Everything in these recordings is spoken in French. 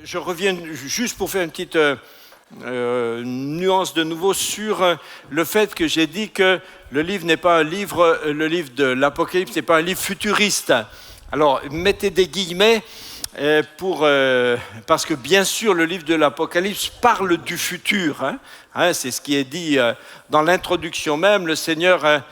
je reviens juste pour faire une petite nuance de nouveau sur le fait que j'ai dit que le livre n'est pas un livre, le livre de l'Apocalypse n'est pas un livre futuriste. Alors, mettez des guillemets parce que bien sûr, le livre de l'Apocalypse parle du futur. C'est ce qui est dit dans l'introduction même. Le Seigneur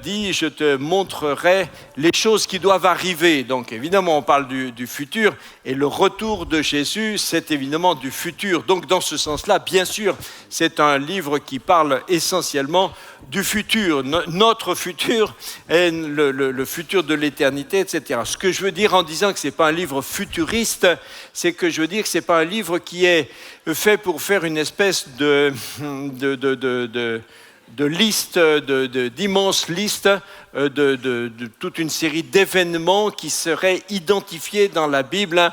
dit « Je te montrerai les choses qui doivent arriver ». Donc évidemment, on parle du futur et le retour de Jésus, c'est évidemment du futur. Donc dans ce sens-là, bien sûr, c'est un livre qui parle essentiellement du futur, notre futur et le futur de l'éternité, etc. Ce que je veux dire en disant que ce n'est pas un livre futuriste, c'est que je veux dire que ce n'est pas un livre qui est fait pour faire une espèce de liste, d'immenses listes de toute une série d'événements qui seraient identifiés dans la Bible,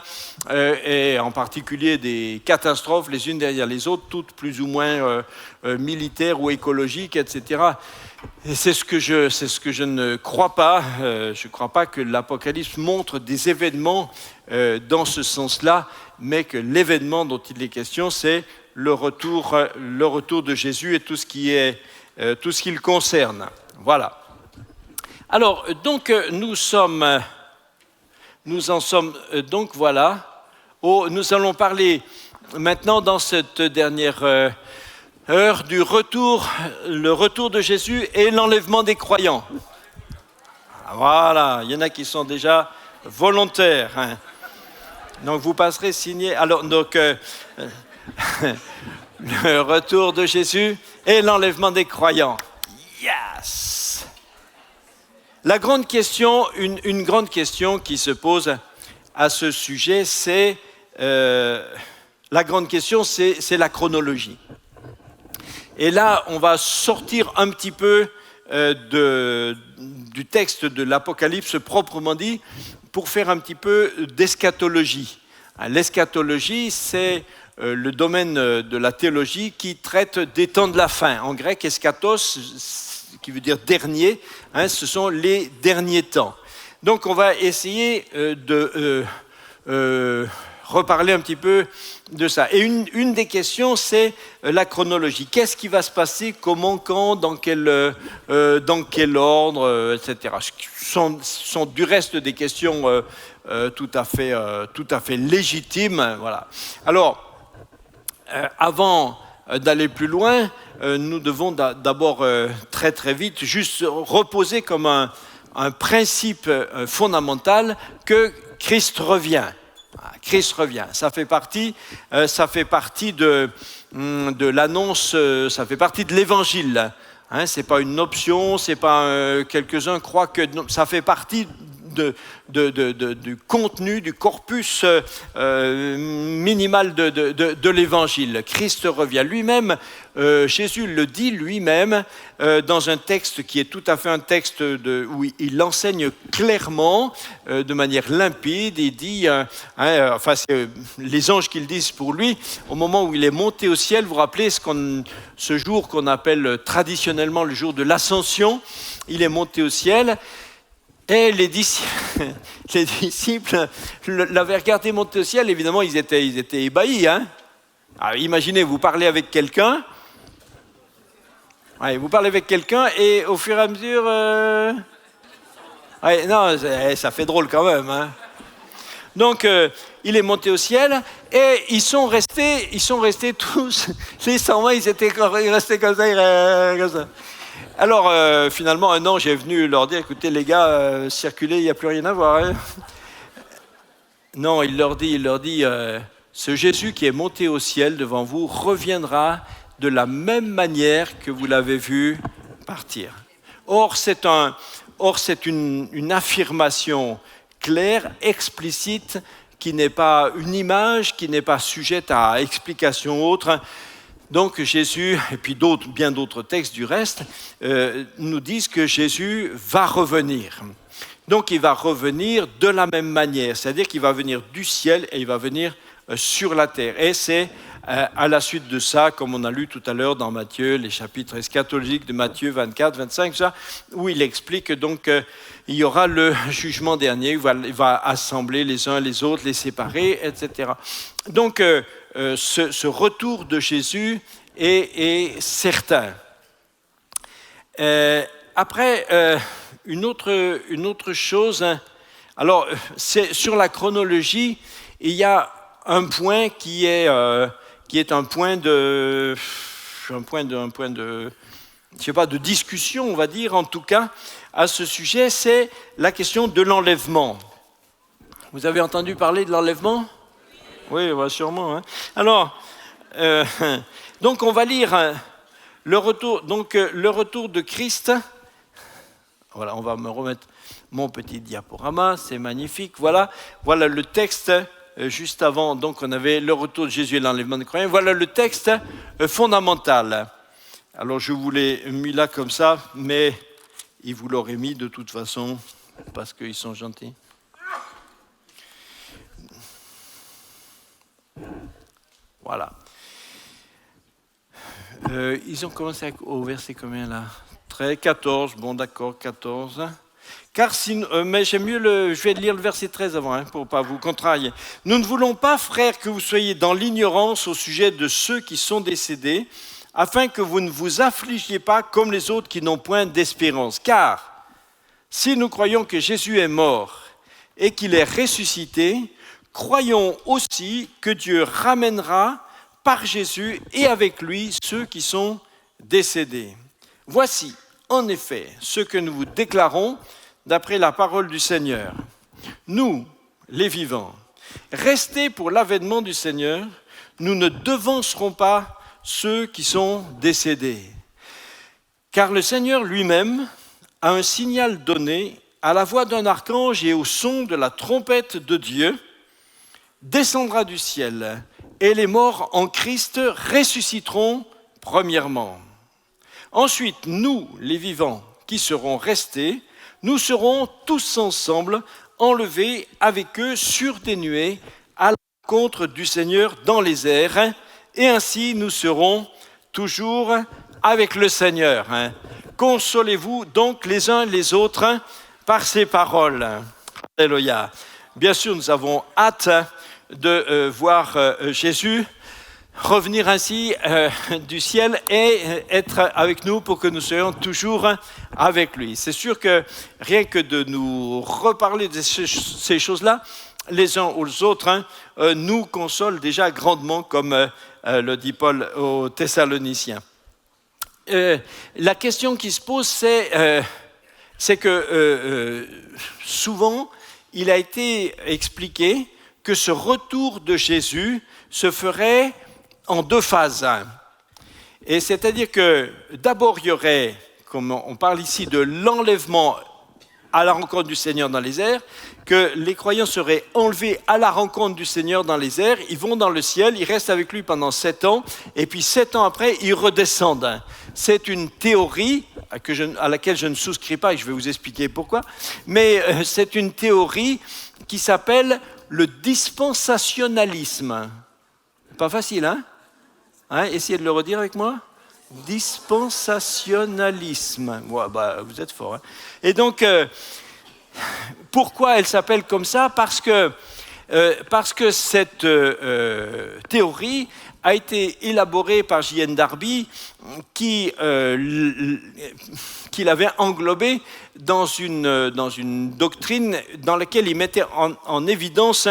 et en particulier des catastrophes les unes derrière les autres, toutes plus ou moins militaires ou écologiques, etc. Et c'est ce que je ne crois pas. Je ne crois pas que l'Apocalypse montre des événements dans ce sens-là, mais que l'événement dont il est question, c'est le retour de Jésus et tout ce qui le concerne. Voilà. Alors, donc, nous en sommes donc, voilà. Nous allons parler maintenant dans cette dernière heure du le retour de Jésus et l'enlèvement des croyants. Voilà, il y en a qui sont déjà volontaires. Donc, vous passerez signer. Alors, donc, le retour de Jésus et l'enlèvement des croyants. Yes! La grande question, une grande question qui se pose à ce sujet, c'est la chronologie. Et là, on va sortir un petit peu du texte de l'Apocalypse proprement dit, pour faire un petit peu d'eschatologie. L'eschatologie, c'est le domaine de la théologie qui traite des temps de la fin. En grec, eschatos, qui veut dire dernier, ce sont les derniers temps. Donc, on va essayer de reparler un petit peu de ça. Et une des questions, c'est la chronologie. Qu'est-ce qui va se passer, comment, quand, dans quel ordre, etc. Ce sont du reste des questions tout à fait légitimes. Voilà. Alors, avant d'aller plus loin, nous devons d'abord très très vite juste reposer comme un principe fondamental que Christ revient. Christ revient. Ça fait partie de l'annonce, ça fait partie de l'Évangile. C'est pas une option, c'est pas quelques-uns croient que ça fait partie du contenu, du corpus minimal de l'Évangile. Christ revient lui-même, Jésus le dit lui-même dans un texte qui est tout à fait un texte où il enseigne clairement, de manière limpide. Il dit, c'est les anges qui le disent pour lui, au moment où il est monté au ciel, vous vous rappelez ce jour qu'on appelle traditionnellement le jour de l'Ascension, il est monté au ciel. Et les disciples l'avaient regardé monter au ciel, évidemment, ils étaient ébahis. Alors, imaginez, vous parlez avec quelqu'un, et au fur et à mesure... ça fait drôle quand même. Donc, il est monté au ciel, et ils sont restés tous, les 120, ils restaient comme ça. Alors, finalement, un ange est venu leur dire, écoutez, les gars, circulez, il n'y a plus rien à voir. Non, il leur dit, ce Jésus qui est monté au ciel devant vous reviendra de la même manière que vous l'avez vu partir. Or, c'est une affirmation claire, explicite, qui n'est pas une image, qui n'est pas sujette à explication autre. Donc Jésus, et puis bien d'autres textes du reste, nous disent que Jésus va revenir. Donc il va revenir de la même manière, c'est-à-dire qu'il va venir du ciel et il va venir sur la terre. Et c'est à la suite de ça, comme on a lu tout à l'heure dans Matthieu, les chapitres eschatologiques de Matthieu 24, 25, ça, où il explique donc il y aura le jugement dernier, il va assembler les uns les autres, les séparer, etc. Donc ce retour de Jésus est certain. Après, une autre chose, alors c'est sur la chronologie, il y a un point qui est un point de je sais pas, de discussion, on va dire, en tout cas, à ce sujet, c'est la question de l'enlèvement. Vous avez entendu parler de l'enlèvement ? Oui, bah, sûrement. Hein. Alors, donc on va lire le retour de Christ. Voilà, on va me remettre mon petit diaporama, c'est magnifique. Voilà le texte juste avant. Donc on avait le retour de Jésus et l'enlèvement des croyants. Voilà le texte fondamental. Alors je vous l'ai mis là comme ça, mais ils vous l'auraient mis de toute façon parce qu'ils sont gentils. Voilà. Ils ont commencé au verset combien là ? 14, bon d'accord, 14. Car si, mais j'aime mieux je vais lire le verset 13 avant, pour ne pas vous contrarier. Nous ne voulons pas, frères, que vous soyez dans l'ignorance au sujet de ceux qui sont décédés, afin que vous ne vous affligiez pas comme les autres qui n'ont point d'espérance. Car si nous croyons que Jésus est mort et qu'il est ressuscité, croyons aussi que Dieu ramènera par Jésus et avec lui ceux qui sont décédés. Voici, en effet, ce que nous vous déclarons d'après la parole du Seigneur. Nous, les vivants, restés pour l'avènement du Seigneur, nous ne devancerons pas ceux qui sont décédés. Car le Seigneur lui-même a un signal donné à la voix d'un archange et au son de la trompette de Dieu, descendra du ciel, et les morts en Christ ressusciteront premièrement. Ensuite, nous, les vivants, qui serons restés, nous serons tous ensemble enlevés avec eux sur des nuées à la rencontre du Seigneur dans les airs, et ainsi nous serons toujours avec le Seigneur. Consolez-vous donc les uns les autres par ces paroles. Alléluia. Bien sûr, nous avons hâte de voir Jésus revenir ainsi du ciel et être avec nous pour que nous soyons toujours avec lui. C'est sûr que rien que de nous reparler de ces choses-là, les uns aux autres, nous console déjà grandement, comme le dit Paul aux Thessaloniciens. La question qui se pose, c'est que souvent, il a été expliqué que ce retour de Jésus se ferait en deux phases. Et c'est-à-dire que d'abord, il y aurait, comme on parle ici de l'enlèvement à la rencontre du Seigneur dans les airs, que les croyants seraient enlevés à la rencontre du Seigneur dans les airs, ils vont dans le ciel, ils restent avec lui pendant 7 ans, et puis 7 ans après, ils redescendent. C'est une théorie à laquelle je ne souscris pas, et je vais vous expliquer pourquoi, mais c'est une théorie qui s'appelle le dispensationalisme. Pas facile, hein? Essayez de le redire avec moi. Dispensationalisme. Ouais, vous êtes fort. Hein? Et donc, pourquoi elle s'appelle comme ça ? Parce que cette théorie a été élaborée par J.N. Darby, qui l'avait englobée dans une doctrine dans laquelle il mettait en évidence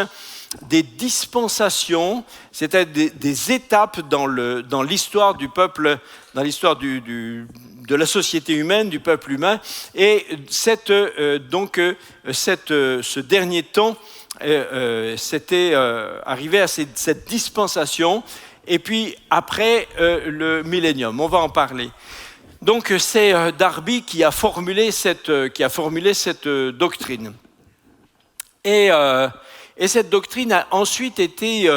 des dispensations, c'est-à-dire des étapes dans l'histoire du peuple, dans l'histoire de la société humaine, du peuple humain, et ce dernier temps, c'était arrivé à cette dispensation, et puis après le millénium, on va en parler. Donc c'est Darby qui a formulé cette doctrine. Et cette doctrine a ensuite été,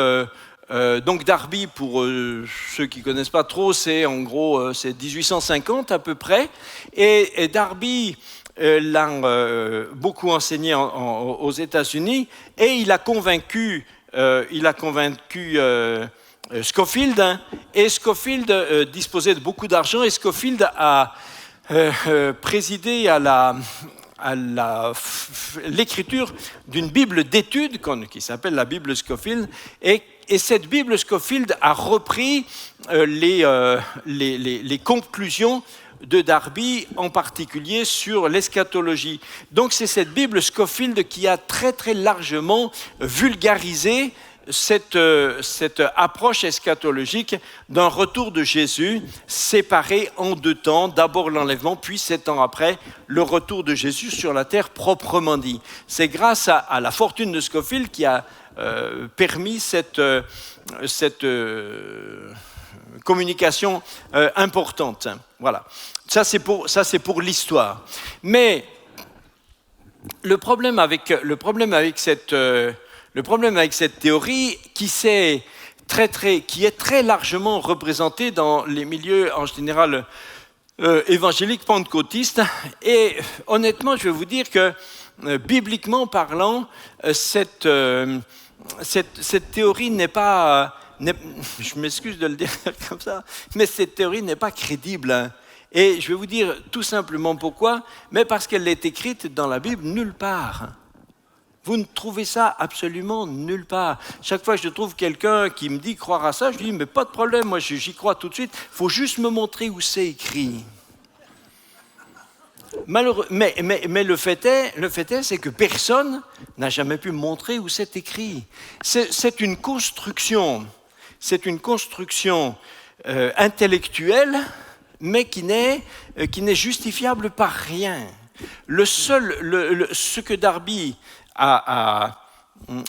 donc Darby, pour ceux qui ne connaissent pas trop, c'est en gros c'est 1850 à peu près, et Darby l'a beaucoup enseigné aux États-Unis, et il a convaincu Scofield, hein, et Scofield disposait de beaucoup d'argent, et Scofield a présidé à l'écriture d'une Bible d'études qui s'appelle la Bible Scofield, et cette Bible Scofield a repris les conclusions de Darby, en particulier sur l'eschatologie. Donc c'est cette Bible Scofield qui a très très largement vulgarisé cette approche eschatologique d'un retour de Jésus séparé en deux temps, d'abord l'enlèvement, puis 7 ans après, le retour de Jésus sur la terre proprement dit. C'est grâce à la fortune de Scofield qui a permis cette communication importante. Voilà. Ça c'est pour l'histoire. Mais le problème avec cette théorie qui est très largement représentée dans les milieux en général évangéliques pentecôtistes, et honnêtement je vais vous dire que bibliquement parlant, cette théorie n'est pas, je m'excuse de le dire comme ça, mais cette théorie n'est pas crédible. Hein. Et je vais vous dire tout simplement pourquoi, mais parce qu'elle est écrite dans la Bible nulle part. Vous ne trouvez ça absolument nulle part. Chaque fois que je trouve quelqu'un qui me dit croire à ça, je lui dis mais pas de problème, moi j'y crois tout de suite, il faut juste me montrer où c'est écrit. Mais le fait est, c'est que personne n'a jamais pu montrer où c'est écrit. C'est une construction intellectuelle, mais qui n'est justifiable par rien. Ce que Darby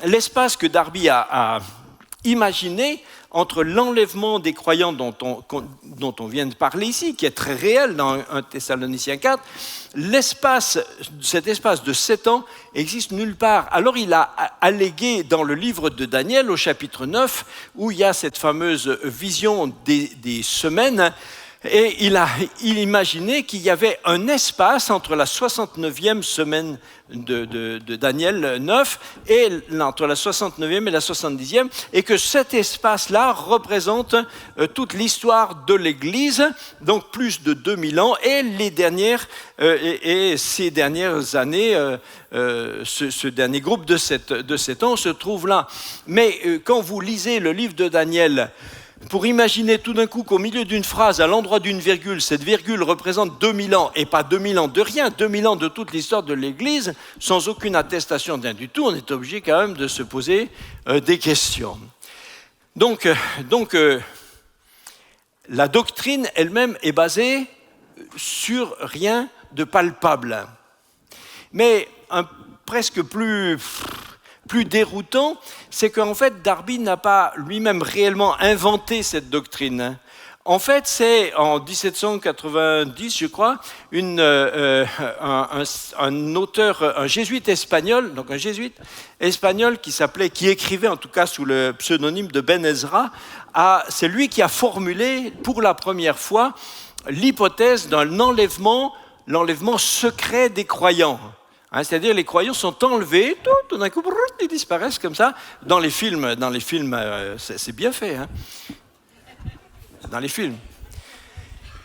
l'espace que Darby a imaginé entre l'enlèvement des croyants dont on vient de parler ici, qui est très réel dans 1 Thessaloniciens 4, cet espace de 7 ans existe nulle part. Alors il a allégué dans le livre de Daniel, au chapitre 9, où il y a cette fameuse vision des semaines, et il imaginait qu'il y avait un espace entre la 69e semaine de Daniel 9 et entre la 69e et la 70e, et que cet espace-là représente toute l'histoire de l'Église, donc plus de 2000 ans, et ces dernières années, ce dernier groupe de 7 ans se trouve là. Mais quand vous lisez le livre de Daniel, pour imaginer tout d'un coup qu'au milieu d'une phrase, à l'endroit d'une virgule, cette virgule représente 2000 ans, et pas 2000 ans de rien, 2000 ans de toute l'histoire de l'Église, sans aucune attestation d'un du tout, on est obligé quand même de se poser des questions. Donc, la doctrine elle-même est basée sur rien de palpable. Mais presque plus déroutant, c'est qu'en fait, Darby n'a pas lui-même réellement inventé cette doctrine. En fait, c'est en 1790, je crois, un auteur, un jésuite espagnol, qui écrivait en tout cas sous le pseudonyme de Ben Ezra, c'est lui qui a formulé pour la première fois l'hypothèse d'un l'enlèvement secret des croyants. C'est-à-dire les croyants sont enlevés, tout d'un coup, ils disparaissent comme ça. Dans les films, c'est bien fait. Hein, dans les films.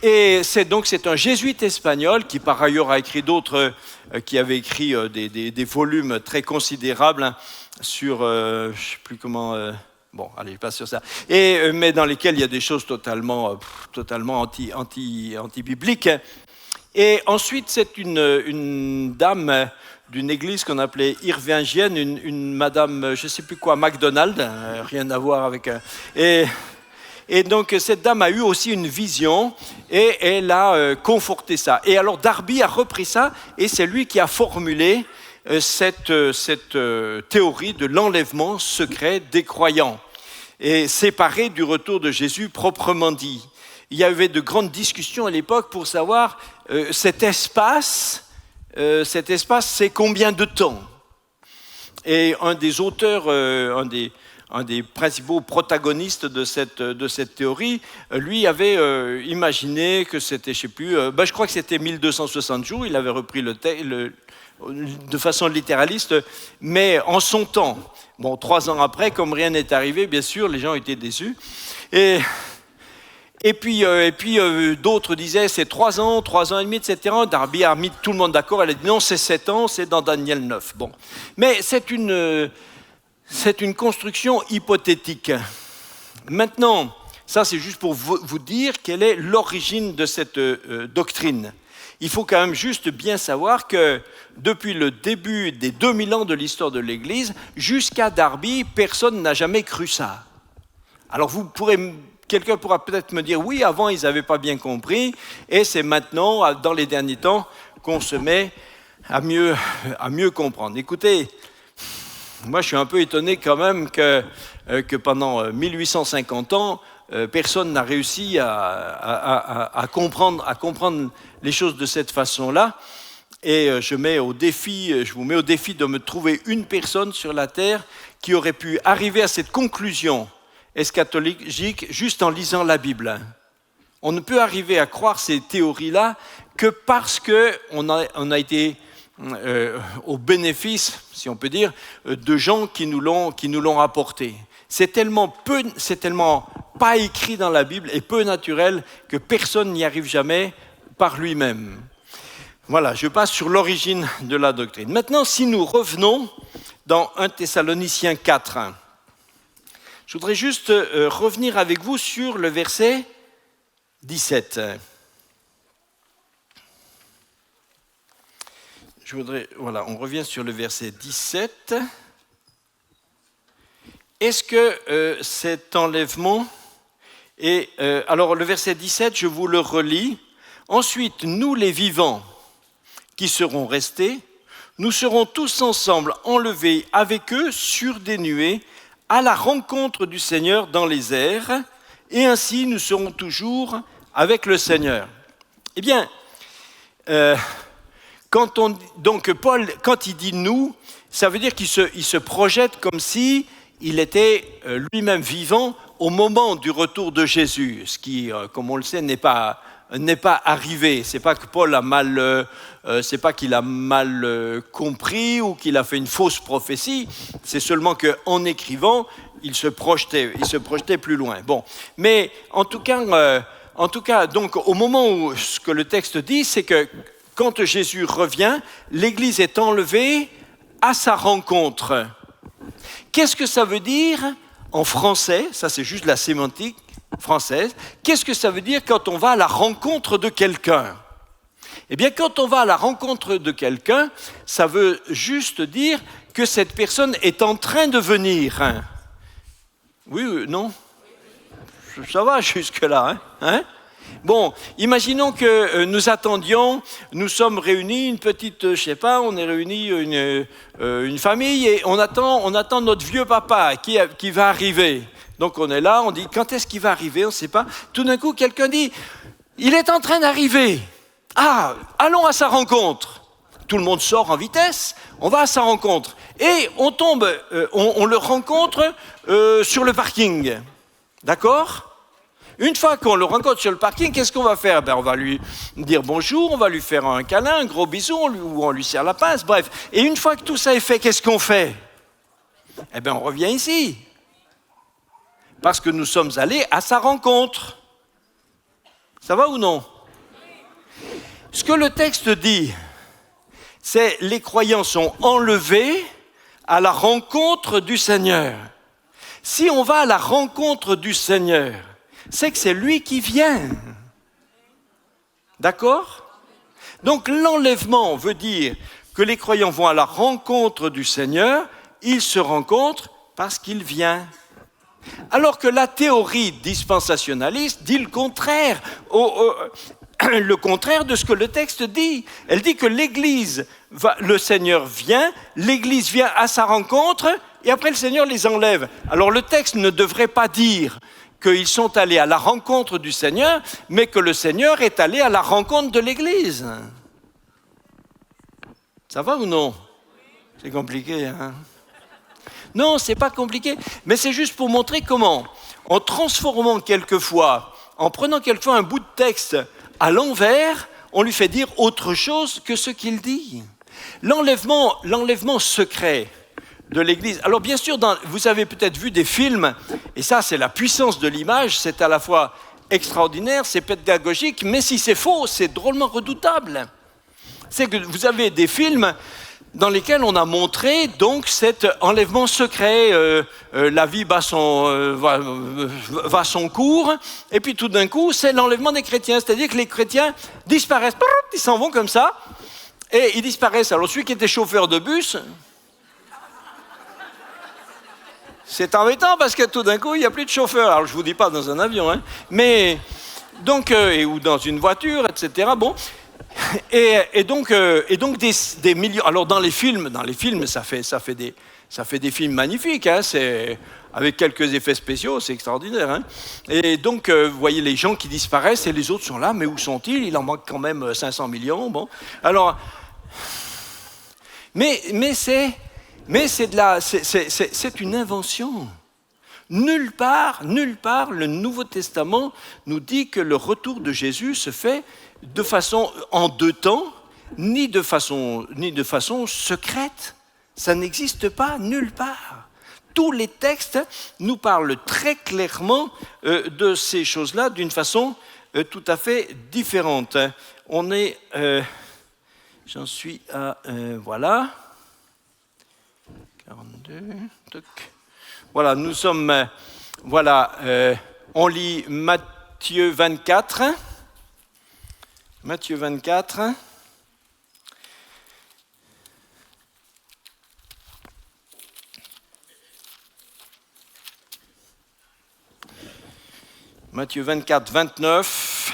Et c'est un jésuite espagnol qui, par ailleurs, a écrit d'autres, qui avait écrit des volumes très considérables sur, je ne sais plus comment. Bon, allez, je passe sur ça. Mais dans lesquels il y a des choses totalement anti-bibliques. Et ensuite, c'est une dame d'une église qu'on appelait irvingienne, une madame, je ne sais plus quoi, MacDonald, rien à voir avec... Et donc, cette dame a eu aussi une vision et elle a conforté ça. Et alors, Darby a repris ça et c'est lui qui a formulé cette théorie de l'enlèvement secret des croyants, et séparé du retour de Jésus proprement dit. Il y avait de grandes discussions à l'époque pour savoir cet espace, c'est combien de temps? Et un des auteurs, un des principaux protagonistes de cette théorie, lui avait imaginé que c'était, je ne sais plus, je crois que c'était 1260 jours, il avait repris le de façon littéraliste, mais en son temps. Bon, 3 ans après, comme rien n'est arrivé, bien sûr, les gens étaient déçus. Et puis d'autres disaient c'est 3 ans et demi, etc. Darby a mis tout le monde d'accord, elle a dit non, c'est 7 ans, c'est dans Daniel 9. Bon. Mais c'est une construction hypothétique. Maintenant, ça c'est juste pour vous dire quelle est l'origine de cette doctrine. Il faut quand même juste bien savoir que depuis le début des 2000 ans de l'histoire de l'Église, jusqu'à Darby, personne n'a jamais cru ça. Alors quelqu'un pourra peut-être me dire, oui, avant ils n'avaient pas bien compris, et c'est maintenant, dans les derniers temps, qu'on se met à mieux comprendre. Écoutez, moi je suis un peu étonné quand même que pendant 1850 ans, personne n'a réussi à comprendre les choses de cette façon-là. Et je vous mets au défi de me trouver une personne sur la terre qui aurait pu arriver à cette conclusion eschatologique juste en lisant la Bible. On ne peut arriver à croire ces théories-là que parce qu'on a été au bénéfice, si on peut dire, de gens qui nous l'ont apporté. C'est tellement pas écrit dans la Bible et peu naturel que personne n'y arrive jamais par lui-même. Voilà, je passe sur l'origine de la doctrine. Maintenant, si nous revenons dans 1 Thessaloniciens 4, je voudrais juste revenir avec vous sur le verset 17. On revient sur le verset 17. Est-ce que cet enlèvement est... alors le verset 17, je vous le relis. Ensuite, nous les vivants qui seront restés, nous serons tous ensemble enlevés avec eux sur des nuées à la rencontre du Seigneur dans les airs, et ainsi nous serons toujours avec le Seigneur. Eh bien, donc Paul, quand il dit « nous », ça veut dire qu'il se projette comme si il était lui-même vivant au moment du retour de Jésus, ce qui, comme on le sait, n'est pas arrivé. C'est pas que Paul c'est pas qu'il a mal compris ou qu'il a fait une fausse prophétie. C'est seulement qu'en écrivant, il se projetait plus loin. Bon, mais en tout cas, donc au moment où ce que le texte dit, c'est que quand Jésus revient, l'Église est enlevée à sa rencontre. Qu'est-ce que ça veut dire en français? Ça, c'est juste la sémantique française. Qu'est-ce que ça veut dire quand on va à la rencontre de quelqu'un? Eh bien, quand on va à la rencontre de quelqu'un, ça veut juste dire que cette personne est en train de venir. Oui, non? Ça va jusque-là, hein? Bon, imaginons que nous attendions, nous sommes réunis, une petite, je sais pas, on est réunis une famille et on attend notre vieux papa qui va arriver. Donc on est là, on dit quand est-ce qu'il va arriver, on ne sait pas. Tout d'un coup, quelqu'un dit, il est en train d'arriver. Ah, allons à sa rencontre. Tout le monde sort en vitesse, on va à sa rencontre. Et on tombe, on le rencontre sur le parking. D'accord ? Une fois qu'on le rencontre sur le parking, qu'est-ce qu'on va faire? On va lui dire bonjour, on va lui faire un câlin, un gros bisou, ou on lui serre la pince, bref. Et une fois que tout ça est fait, qu'est-ce qu'on fait? Eh bien, on revient ici. Parce que nous sommes allés à sa rencontre. Ça va ou non? Ce que le texte dit, c'est les croyants sont enlevés à la rencontre du Seigneur. Si on va à la rencontre du Seigneur, c'est que c'est lui qui vient. D'accord? Donc l'enlèvement veut dire que les croyants vont à la rencontre du Seigneur, ils se rencontrent parce qu'il vient. Alors que la théorie dispensationaliste dit le contraire, le contraire de ce que le texte dit. Elle dit que le Seigneur vient, l'Église vient à sa rencontre et après le Seigneur les enlève. Alors le texte ne devrait pas dire qu'ils sont allés à la rencontre du Seigneur, mais que le Seigneur est allé à la rencontre de l'Église. Ça va ou non? C'est compliqué, hein? Non, c'est pas compliqué, mais c'est juste pour montrer comment, en transformant quelquefois, en prenant quelquefois un bout de texte à l'envers, on lui fait dire autre chose que ce qu'il dit. L'enlèvement secret de l'Église. Alors bien sûr, vous avez peut-être vu des films, et ça c'est la puissance de l'image, c'est à la fois extraordinaire, c'est pédagogique, mais si c'est faux, c'est drôlement redoutable. C'est que vous avez des films dans lesquels on a montré donc cet enlèvement secret, la vie va son cours, et puis tout d'un coup, c'est l'enlèvement des chrétiens, c'est-à-dire que les chrétiens disparaissent, ils s'en vont comme ça, et ils disparaissent. Alors celui qui était chauffeur de bus, c'est embêtant parce que tout d'un coup, il n'y a plus de chauffeur. Alors je ne vous dis pas dans un avion, hein, mais donc, ou dans une voiture, etc. Bon. Et donc des millions. Alors dans les films, ça fait des films magnifiques. Hein, c'est avec quelques effets spéciaux, c'est extraordinaire. Hein. Et donc vous voyez les gens qui disparaissent et les autres sont là. Mais où sont-ils? Il en manque quand même 500 millions. Bon. Alors, mais c'est une invention. Nulle part, le Nouveau Testament nous dit que le retour de Jésus se fait de façon en deux temps, ni de façon secrète. Ça n'existe pas nulle part. Tous les textes nous parlent très clairement de ces choses-là d'une façon tout à fait différente. On est, j'en suis à, voilà, 42, voilà, nous sommes, on lit Matthieu 24. Matthieu 24. Matthieu 24, 29.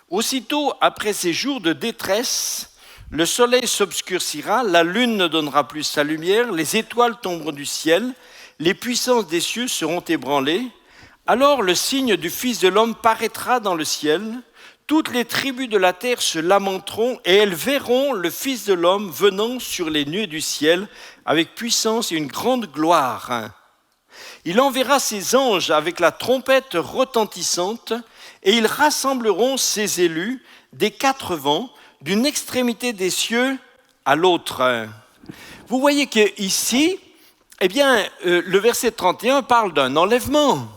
Aussitôt après ces jours de détresse, le soleil s'obscurcira, la lune ne donnera plus sa lumière, les étoiles tomberont du ciel, les puissances des cieux seront ébranlées. Alors le signe du Fils de l'homme paraîtra dans le ciel. Toutes les tribus de la terre se lamenteront et elles verront le Fils de l'homme venant sur les nuées du ciel avec puissance et une grande gloire. Il enverra ses anges avec la trompette retentissante et ils rassembleront ses élus des quatre vents, d'une extrémité des cieux à l'autre. Vous voyez qu'ici, le verset 31 parle d'un enlèvement,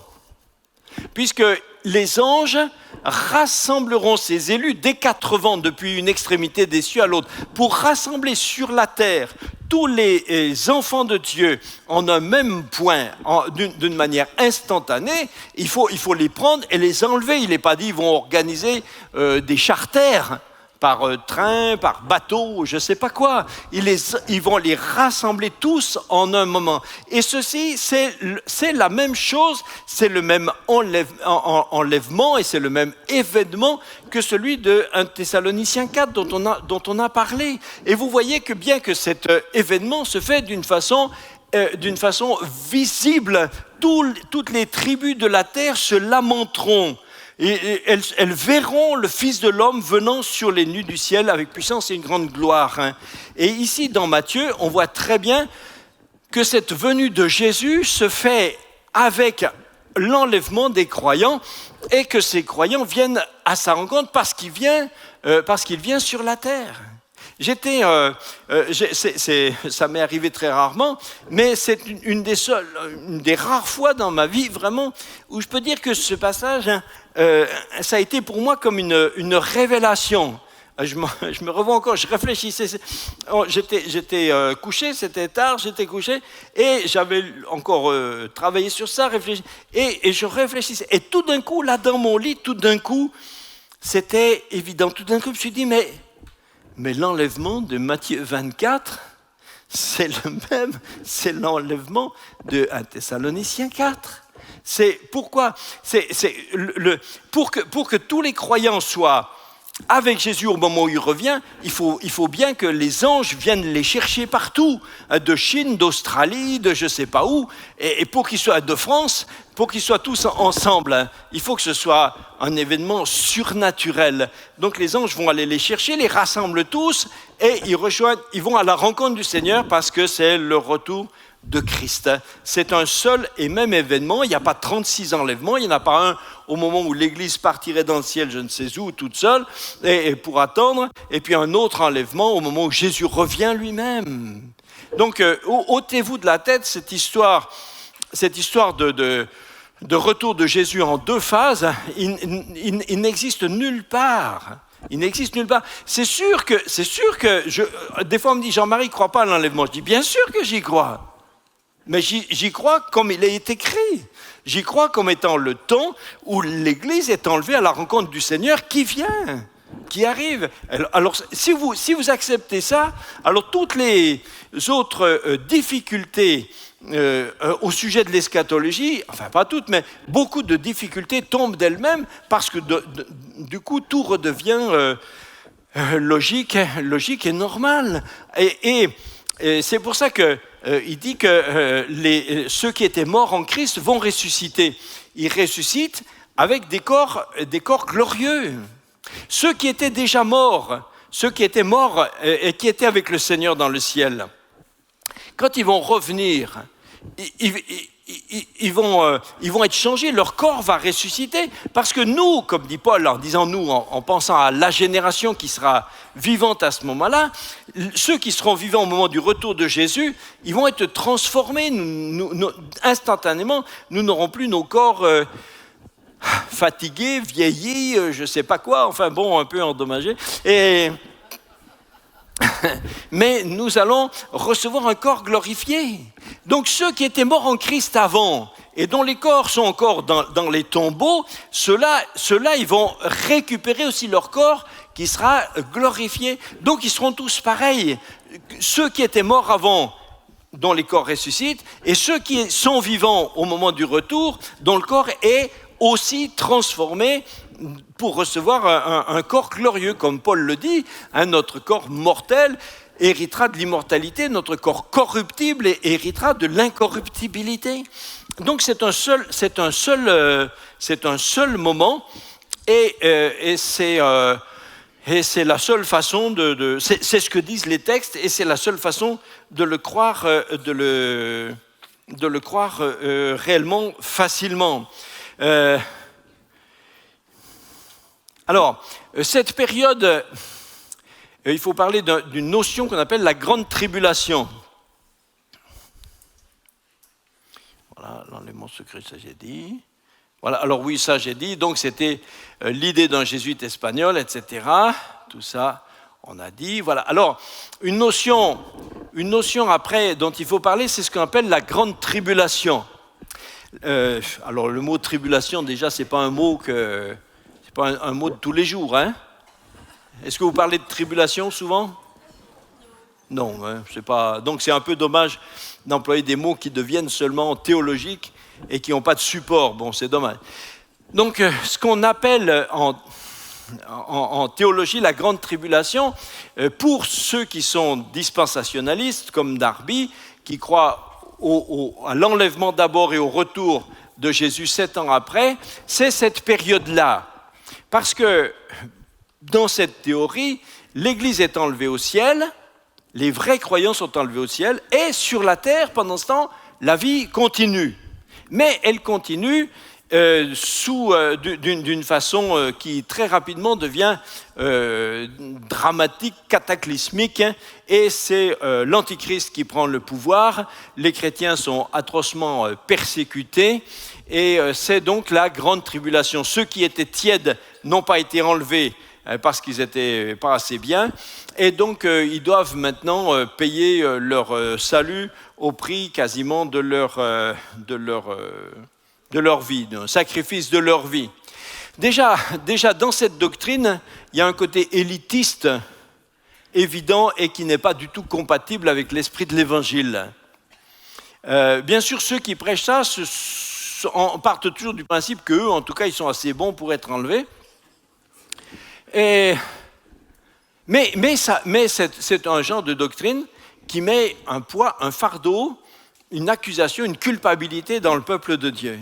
puisque les anges rassembleront ces élus des quatre vents depuis une extrémité des cieux à l'autre, pour rassembler sur la terre tous les enfants de Dieu en un même point, d'une manière instantanée. Il faut les prendre et les enlever. Il n'est pas dit qu'ils vont organiser des charters, par train, par bateau, je ne sais pas quoi. Ils vont les rassembler tous en un moment. Et ceci, c'est la même chose, c'est le même enlèvement et c'est le même événement que celui de 1 Thessaloniciens 4 dont on a parlé. Et vous voyez que bien que cet événement se fait d'une façon visible, toutes les tribus de la terre se lamenteront. Et elles verront le Fils de l'homme venant sur les nuées du ciel avec puissance et une grande gloire. Et ici, dans Matthieu, on voit très bien que cette venue de Jésus se fait avec l'enlèvement des croyants et que ces croyants viennent à sa rencontre parce qu'il vient sur la terre. Ça m'est arrivé très rarement, mais c'est une des rares fois dans ma vie vraiment où je peux dire que ce passage, ça a été pour moi comme une révélation. Je me revois encore, je réfléchissais. J'étais couché, c'était tard, j'étais couché et j'avais encore travaillé sur ça, réfléchi, et je réfléchissais. Et tout d'un coup, là dans mon lit, tout d'un coup, c'était évident. Tout d'un coup, je me suis dit, mais l'enlèvement de Matthieu 24, c'est le même, c'est l'enlèvement de 1 Thessaloniciens 4. C'est pourquoi, pour que tous les croyants soient avec Jésus au moment où il revient, il faut bien que les anges viennent les chercher partout, de Chine, d'Australie, de je ne sais pas où, et pour qu'ils soient de France, pour qu'ils soient tous ensemble, il faut que ce soit un événement surnaturel. Donc les anges vont aller les chercher, les rassemblent tous, et ils vont à la rencontre du Seigneur parce que c'est le retour de Christ. C'est un seul et même événement. Il n'y a pas 36 enlèvements. Il n'y en a pas un au moment où l'Église partirait dans le ciel, je ne sais où, toute seule, et pour attendre. Et puis un autre enlèvement au moment où Jésus revient lui-même. Donc, ôtez-vous de la tête cette histoire de retour de Jésus en deux phases. Il n'existe nulle part. Il n'existe nulle part. C'est sûr que des fois on me dit, Jean-Marie ne croit pas à l'enlèvement. Je dis, bien sûr que j'y crois. Mais j'y crois comme il est écrit. J'y crois comme étant le temps où l'Église est enlevée à la rencontre du Seigneur qui vient, qui arrive. Alors, si vous acceptez ça, alors toutes les autres difficultés au sujet de l'eschatologie, enfin pas toutes, mais beaucoup de difficultés tombent d'elles-mêmes parce que du coup tout redevient logique et normal. Et c'est pour ça qu'il dit que ceux qui étaient morts en Christ vont ressusciter. Ils ressuscitent avec des corps glorieux. Ceux qui étaient déjà morts, et qui étaient avec le Seigneur dans le ciel, quand ils vont revenir, ils vont être changés, leur corps va ressusciter, parce que nous, comme dit Paul, en disant nous, en pensant à la génération qui sera vivante à ce moment-là, ceux qui seront vivants au moment du retour de Jésus, ils vont être transformés, instantanément, nous n'aurons plus nos corps fatigués, vieillis, je ne sais pas quoi, enfin bon, un peu endommagés, mais nous allons recevoir un corps glorifié. Donc ceux qui étaient morts en Christ avant et dont les corps sont encore dans les tombeaux, ceux-là, ils vont récupérer aussi leur corps qui sera glorifié. Donc ils seront tous pareils. Ceux qui étaient morts avant, dont les corps ressuscitent, et ceux qui sont vivants au moment du retour, dont le corps est aussi transformé pour recevoir un corps glorieux, comme Paul le dit, notre corps mortel héritera de l'immortalité, notre corps corruptible héritera de l'incorruptibilité. Donc c'est un seul moment, et c'est la seule façon c'est ce que disent les textes, et c'est la seule façon de le croire, réellement facilement. Alors, cette période, il faut parler d'une notion qu'on appelle la grande tribulation. Voilà, l'enlèvement secret, ça j'ai dit. Voilà, alors oui, ça j'ai dit. Donc c'était l'idée d'un jésuite espagnol, etc. Tout ça, on a dit. Voilà. Alors, une notion après dont il faut parler, c'est ce qu'on appelle la grande tribulation. Alors le mot tribulation, déjà, c'est pas un mot de tous les jours, hein? Est-ce que vous parlez de tribulation souvent? Non, hein, c'est pas. Donc c'est un peu dommage d'employer des mots qui deviennent seulement théologiques et qui n'ont pas de support. Bon, c'est dommage. Donc ce qu'on appelle en théologie la grande tribulation, pour ceux qui sont dispensationalistes, comme Darby, qui croient à l'enlèvement d'abord et au retour de Jésus 7 ans après, c'est cette période-là. Parce que dans cette théorie, l'Église est enlevée au ciel, les vrais croyants sont enlevés au ciel, et sur la terre, pendant ce temps, la vie continue. Mais elle continue d'une façon qui très rapidement devient dramatique, cataclysmique, hein, et c'est l'Antichrist qui prend le pouvoir. Les chrétiens sont atrocement persécutés, et c'est donc la grande tribulation. Ceux qui étaient tièdes n'ont pas été enlevés parce qu'ils n'étaient pas assez bien, et donc ils doivent maintenant payer leur salut au prix quasiment de leur vie, d'un sacrifice de leur vie. Déjà dans cette doctrine, il y a un côté élitiste évident et qui n'est pas du tout compatible avec l'esprit de l'Évangile. Bien sûr, ceux qui prêchent ça partent toujours du principe qu'eux, en tout cas, ils sont assez bons pour être enlevés. Mais c'est un genre de doctrine qui met un poids, un fardeau, une accusation, une culpabilité dans le peuple de Dieu.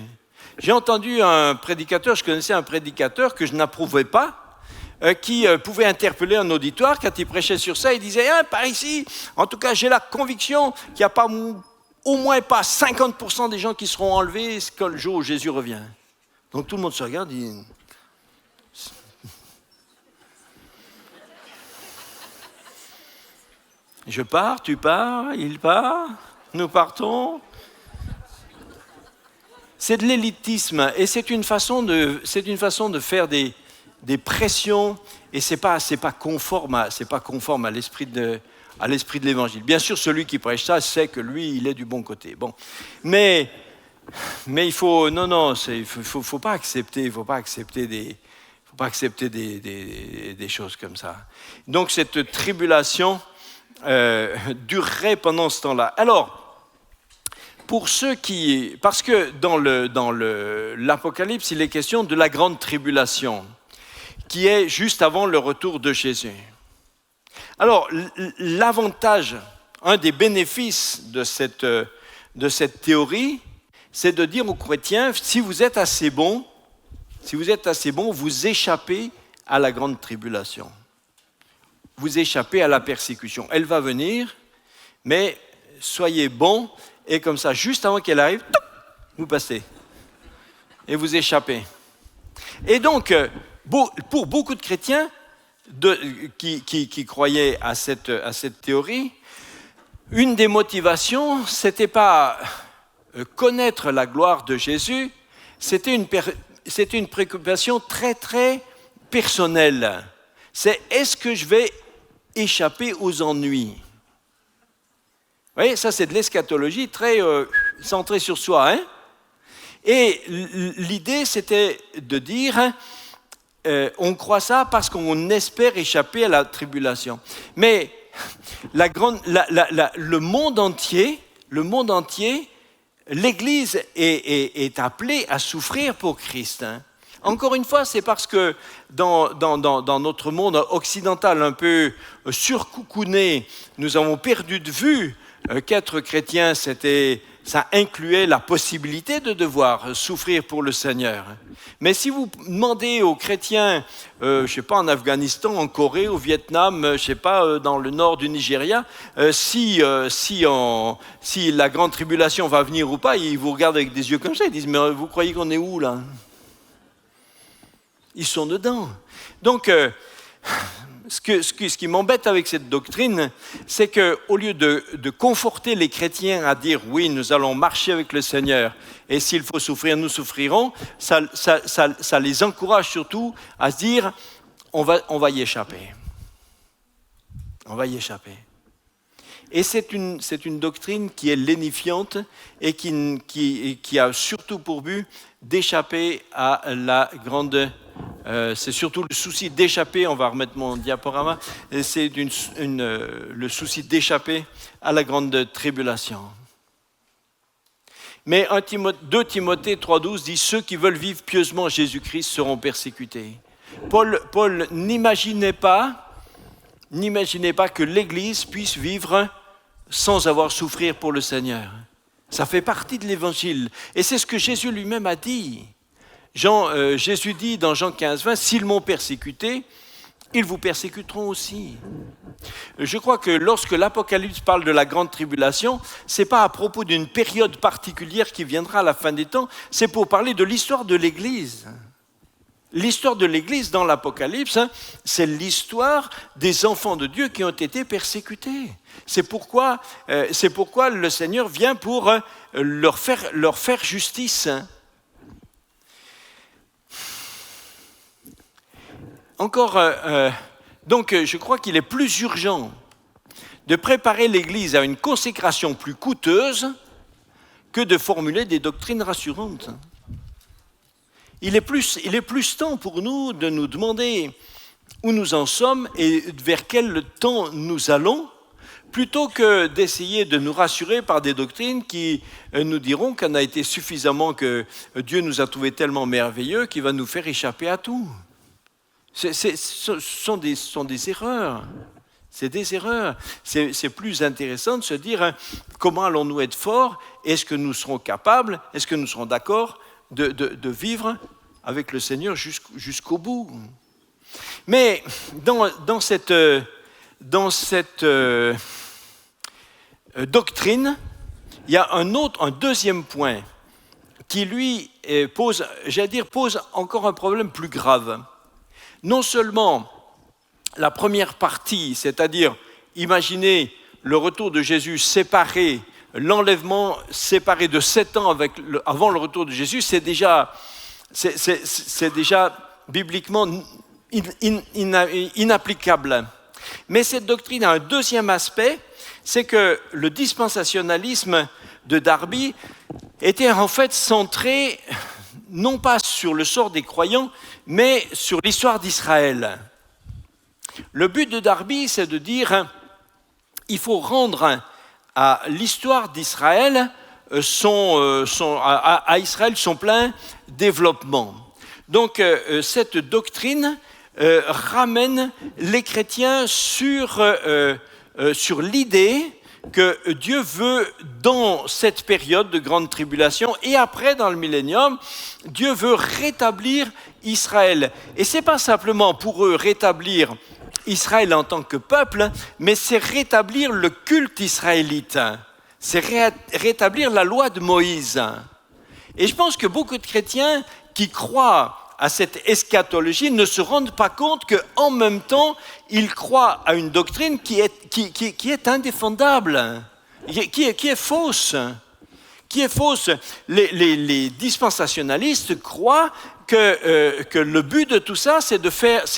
J'ai entendu je connaissais un prédicateur que je n'approuvais pas, qui pouvait interpeller un auditoire. Quand il prêchait sur ça, il disait par ici, en tout cas j'ai la conviction qu'il n'y a pas au moins pas 50% des gens qui seront enlevés le jour où Jésus revient. Donc tout le monde se regarde et dit... Je pars, tu pars, il part, nous partons. C'est de l'élitisme et c'est une façon de faire des pressions et c'est pas conforme à l'esprit de l'Évangile. Bien sûr, celui qui prêche ça sait que lui, il est du bon côté. Bon, mais il faut faut pas accepter des choses comme ça. Donc cette tribulation durerait pendant ce temps-là. Alors, parce que dans l'Apocalypse, il est question de la grande tribulation, qui est juste avant le retour de Jésus. Alors, l'avantage, un des bénéfices de cette théorie, c'est de dire aux chrétiens, si vous êtes assez bons, vous échappez à la grande tribulation. Vous échappez à la persécution. Elle va venir, mais soyez bons, et comme ça, juste avant qu'elle arrive, vous passez. Et vous échappez. Et donc, pour beaucoup de chrétiens qui croyaient à cette théorie, une des motivations, c'était pas connaître la gloire de Jésus, c'était une préoccupation très, très personnelle. C'est est-ce que je vais échapper aux ennuis? Vous voyez, ça c'est de l'eschatologie très centrée sur soi. Hein? Et l'idée c'était de dire, on croit ça parce qu'on espère échapper à la tribulation. Mais le monde entier, l'Église est appelée à souffrir pour Christ. Hein? Encore une fois, c'est parce que dans notre monde occidental un peu surcoucouné, nous avons perdu de vue qu'être chrétien, ça incluait la possibilité de devoir souffrir pour le Seigneur. Mais si vous demandez aux chrétiens, je ne sais pas, en Afghanistan, en Corée, au Vietnam, je ne sais pas, dans le nord du Nigeria, si la grande tribulation va venir ou pas, ils vous regardent avec des yeux comme ça, ils disent « Mais vous croyez qu'on est où là ?» Ils sont dedans. Donc, ce qui m'embête avec cette doctrine, c'est qu'au lieu de conforter les chrétiens à dire « Oui, nous allons marcher avec le Seigneur, et s'il faut souffrir, nous souffrirons », ça les encourage surtout à se dire « On va y échapper. On va y échapper. » Et c'est une doctrine qui est lénifiante et qui a surtout pour but d'échapper à la grande... c'est surtout le souci d'échapper, on va remettre mon diaporama, c'est le souci d'échapper à la grande tribulation. Mais 2 Timothée 3,12 dit « Ceux qui veulent vivre pieusement Jésus-Christ seront persécutés ». Paul n'imaginait pas que l'Église puisse vivre sans avoir souffrir pour le Seigneur. Ça fait partie de l'Évangile. Et c'est ce que Jésus lui-même a dit. Jésus dit dans Jean 15, 20, « S'ils m'ont persécuté, ils vous persécuteront aussi. » Je crois que lorsque l'Apocalypse parle de la grande tribulation, ce n'est pas à propos d'une période particulière qui viendra à la fin des temps, c'est pour parler de l'histoire de l'Église. L'histoire de l'Église dans l'Apocalypse, c'est l'histoire des enfants de Dieu qui ont été persécutés. C'est pourquoi le Seigneur vient pour leur faire justice. Encore, donc je crois qu'il est plus urgent de préparer l'Église à une consécration plus coûteuse que de formuler des doctrines rassurantes. Il est plus temps pour nous de nous demander où nous en sommes et vers quel temps nous allons, plutôt que d'essayer de nous rassurer par des doctrines qui nous diront qu'on a été suffisamment, que Dieu nous a trouvés tellement merveilleux qu'il va nous faire échapper à tout. Ce sont des erreurs. C'est des erreurs. C'est plus intéressant de se dire comment allons-nous être forts? Est-ce que nous serons capables? Est-ce que nous serons d'accord de vivre avec le Seigneur jusqu'au bout? Mais dans cette doctrine, il y a un deuxième point qui, lui, pose encore un problème plus grave. Non seulement la première partie, c'est-à-dire, imaginez le retour de Jésus séparé, l'enlèvement séparé de 7 ans avant le retour de Jésus, c'est déjà bibliquement inapplicable. Mais cette doctrine a un deuxième aspect, c'est que le dispensationalisme de Darby était en fait centré non pas sur le sort des croyants, mais sur l'histoire d'Israël. Le but de Darby, c'est de dire il faut rendre à l'histoire d'Israël à Israël son plein développement. Donc cette doctrine ramène les chrétiens sur l'idée que Dieu veut, dans cette période de grande tribulation et après dans le millénium, Dieu veut rétablir Israël. Et ce n'est pas simplement pour eux rétablir Israël en tant que peuple, mais c'est rétablir le culte israélite. C'est rétablir la loi de Moïse. Et je pense que beaucoup de chrétiens qui croient à cette eschatologie ne se rendent pas compte qu'en même temps, ils croient à une doctrine qui est indéfendable, qui est fausse. Les dispensationalistes croient que le but de tout ça, c'est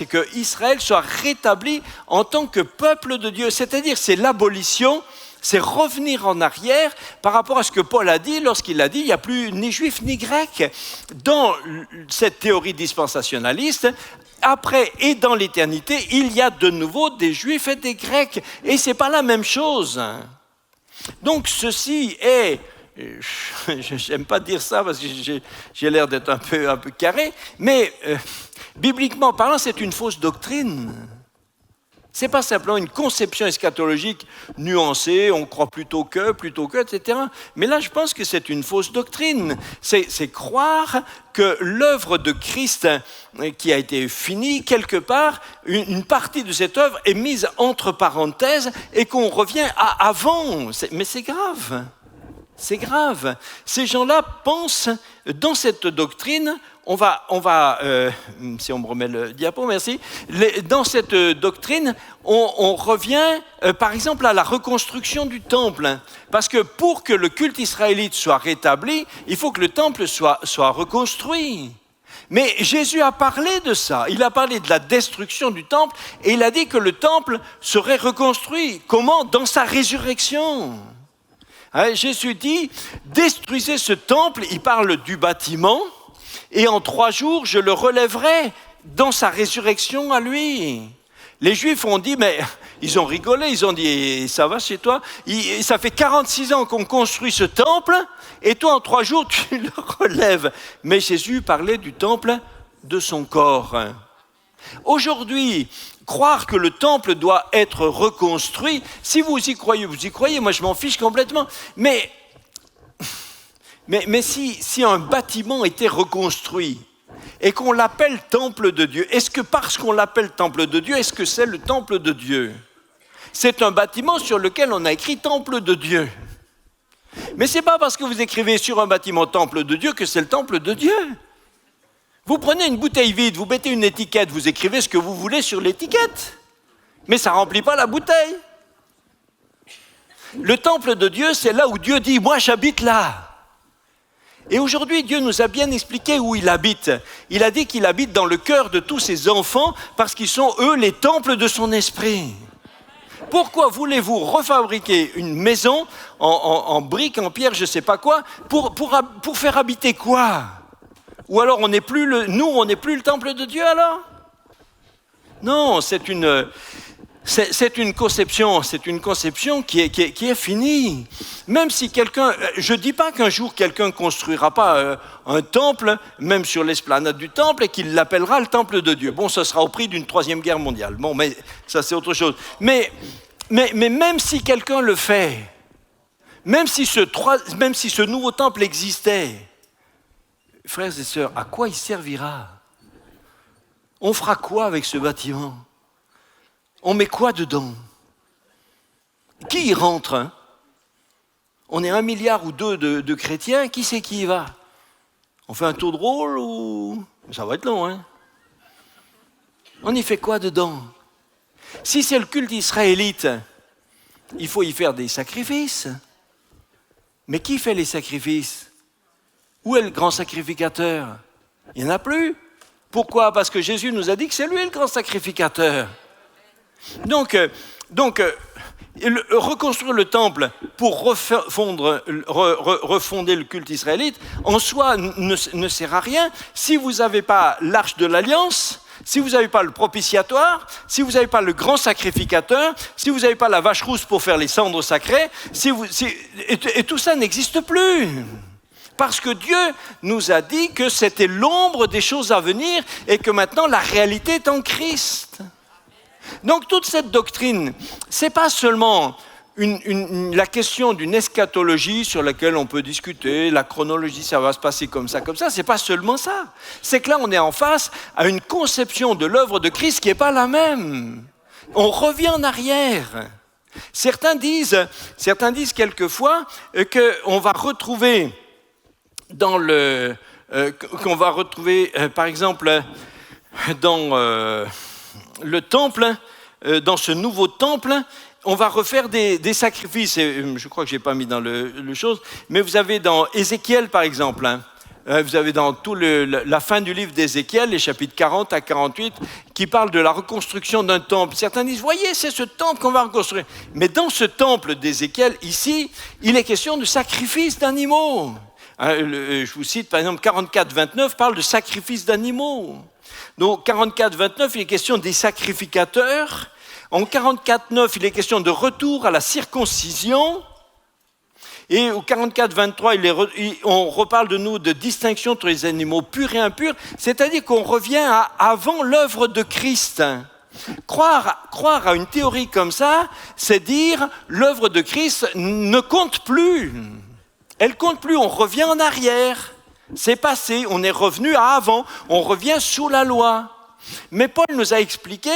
que Israël soit rétabli en tant que peuple de Dieu. C'est-à-dire, c'est l'abolition, c'est revenir en arrière par rapport à ce que Paul a dit lorsqu'il a dit il n'y a plus ni juif ni grec. Dans cette théorie dispensationaliste, après et dans l'éternité, il y a de nouveau des juifs et des grecs. Et ce n'est pas la même chose. Donc ceci est... J'aime pas dire ça parce que j'ai l'air d'être un peu carré, mais bibliquement parlant, c'est une fausse doctrine. Ce n'est pas simplement une conception eschatologique nuancée, on croit plutôt que, etc. Mais là, je pense que c'est une fausse doctrine. C'est croire que l'œuvre de Christ qui a été finie, quelque part, une partie de cette œuvre est mise entre parenthèses et qu'on revient à avant. Mais c'est grave. C'est grave. Ces gens-là pensent, dans cette doctrine, si on me remet le diapo, merci. Dans cette doctrine, on revient, par exemple, à la reconstruction du temple. Parce que pour que le culte israélite soit rétabli, il faut que le temple soit reconstruit. Mais Jésus a parlé de ça. Il a parlé de la destruction du temple et il a dit que le temple serait reconstruit. Comment ? Dans sa résurrection. Jésus dit, détruisez ce temple, il parle du bâtiment, et en 3 jours, je le relèverai dans sa résurrection à lui. Les Juifs ont dit, mais ils ont rigolé, ils ont dit, ça va chez toi ? Ça fait 46 ans qu'on construit ce temple, et toi en 3 jours, tu le relèves. Mais Jésus parlait du temple de son corps. Aujourd'hui, croire que le temple doit être reconstruit, si vous y croyez, moi je m'en fiche complètement. Mais si un bâtiment était reconstruit et qu'on l'appelle temple de Dieu, est-ce que parce qu'on l'appelle temple de Dieu, est-ce que c'est le temple de Dieu ? C'est un bâtiment sur lequel on a écrit temple de Dieu. Mais ce n'est pas parce que vous écrivez sur un bâtiment temple de Dieu que c'est le temple de Dieu. Vous prenez une bouteille vide, vous mettez une étiquette, vous écrivez ce que vous voulez sur l'étiquette. Mais ça ne remplit pas la bouteille. Le temple de Dieu, c'est là où Dieu dit « moi j'habite là ». Et aujourd'hui, Dieu nous a bien expliqué où il habite. Il a dit qu'il habite dans le cœur de tous ses enfants parce qu'ils sont, eux, les temples de son esprit. Pourquoi voulez-vous refabriquer une maison en briques, en pierre, je ne sais pas quoi, pour faire habiter quoi ? Ou alors on n'est plus le temple de Dieu alors ? Non, c'est une conception qui est finie. Même si quelqu'un, je ne dis pas qu'un jour quelqu'un ne construira pas un temple, même sur l'esplanade du temple, et qu'il l'appellera le temple de Dieu. Bon, ça sera au prix d'une 3e guerre mondiale. Bon, mais ça c'est autre chose. Mais même si quelqu'un le fait, même si ce nouveau temple existait, frères et sœurs, à quoi il servira ? On fera quoi avec ce bâtiment ? On met quoi dedans ? Qui y rentre ? On est 1 milliard ou 2 de chrétiens, qui c'est qui y va? On fait un tour de rôle ou... Ça va être long, hein? On y fait quoi dedans? Si c'est le culte israélite, il faut y faire des sacrifices. Mais qui fait les sacrifices? Où est le grand sacrificateur? Il n'y en a plus. Pourquoi? Parce que Jésus nous a dit que c'est lui le grand sacrificateur. Donc reconstruire le temple pour refonder le culte israélite, en soi, ne sert à rien si vous n'avez pas l'arche de l'Alliance, si vous n'avez pas le propitiatoire, si vous n'avez pas le grand sacrificateur, si vous n'avez pas la vache rousse pour faire les cendres sacrées, et tout ça n'existe plus. Parce que Dieu nous a dit que c'était l'ombre des choses à venir et que maintenant la réalité est en Christ. Donc toute cette doctrine, ce n'est pas seulement la question d'une eschatologie sur laquelle on peut discuter, la chronologie, ça va se passer comme ça, ce n'est pas seulement ça. C'est que là, on est en face à une conception de l'œuvre de Christ qui n'est pas la même. On revient en arrière. Certains disent quelquefois qu'on va retrouver par exemple, dans le temple, dans ce nouveau temple, on va refaire des sacrifices. Et je crois que je n'ai pas mis dans le chose, mais vous avez dans Ézéchiel, par exemple, vous avez dans la fin du livre d'Ézéchiel, les chapitres 40 à 48, qui parlent de la reconstruction d'un temple. Certains disent, voyez, c'est ce temple qu'on va reconstruire. Mais dans ce temple d'Ézéchiel, ici, il est question de sacrifice d'animaux. Je vous cite, par exemple, 44, 29 parle de sacrifice d'animaux. Donc, 44, 29, il est question des sacrificateurs. En 44, 9, il est question de retour à la circoncision. Et au 44, 23, on reparle de nous de distinction entre les animaux purs et impurs, c'est-à-dire qu'on revient à avant l'œuvre de Christ. Croire à une théorie comme ça, c'est dire l'œuvre de Christ ne compte plus. Elle compte plus, on revient en arrière. C'est passé, on est revenu à avant, on revient sous la loi. Mais Paul nous a expliqué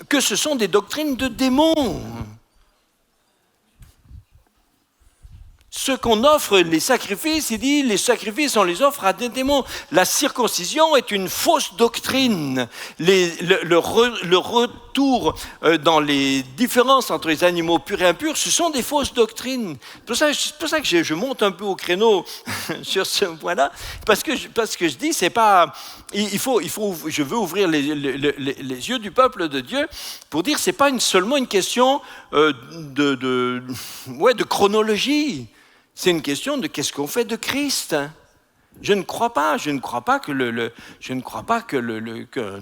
que ce sont des doctrines de démons. Ce qu'on offre, les sacrifices, il dit, les sacrifices, on les offre à des démons. La circoncision est une fausse doctrine. Le retour dans les différences entre les animaux purs et impurs, ce sont des fausses doctrines. C'est pour ça que je monte un peu au créneau sur ce point-là, parce que je dis, c'est pas... je veux ouvrir les yeux du peuple de Dieu pour dire, c'est pas seulement une question de chronologie. C'est une question de qu'est-ce qu'on fait de Christ. Je ne crois pas qu'un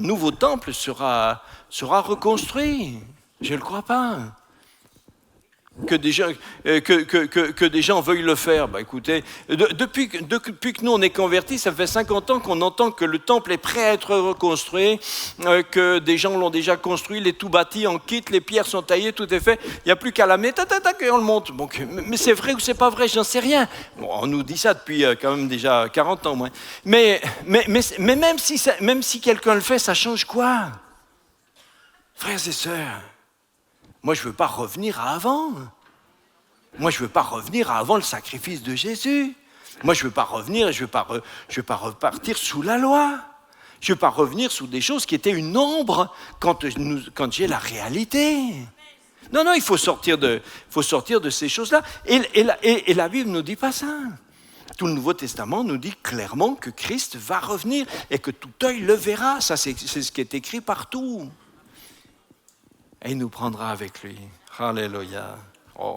nouveau temple sera reconstruit. Je ne le crois pas. Que des gens veuillent le faire. Bah, écoutez, depuis que nous on est convertis, ça fait 50 ans qu'on entend que le temple est prêt à être reconstruit, que des gens l'ont déjà construit, il est tout bâti en kit, les pierres sont taillées, tout est fait, il n'y a plus qu'à la mettre, et on le monte. Bon, mais c'est vrai ou c'est pas vrai, j'en sais rien. Bon, on nous dit ça depuis quand même déjà 40 ans moins. Mais même si quelqu'un le fait, ça change quoi? Frères et sœurs, moi, je ne veux pas revenir à avant. Moi, je ne veux pas revenir à avant le sacrifice de Jésus. Moi, je ne veux pas revenir, je ne veux pas repartir sous la loi. Je ne veux pas revenir sous des choses qui étaient une ombre quand j'ai la réalité. Non, il faut sortir de ces choses-là. Et la Bible ne nous dit pas ça. Tout le Nouveau Testament nous dit clairement que Christ va revenir et que tout œil le verra. Ça, c'est ce qui est écrit partout. Et il nous prendra avec lui. Alléluia. Oh.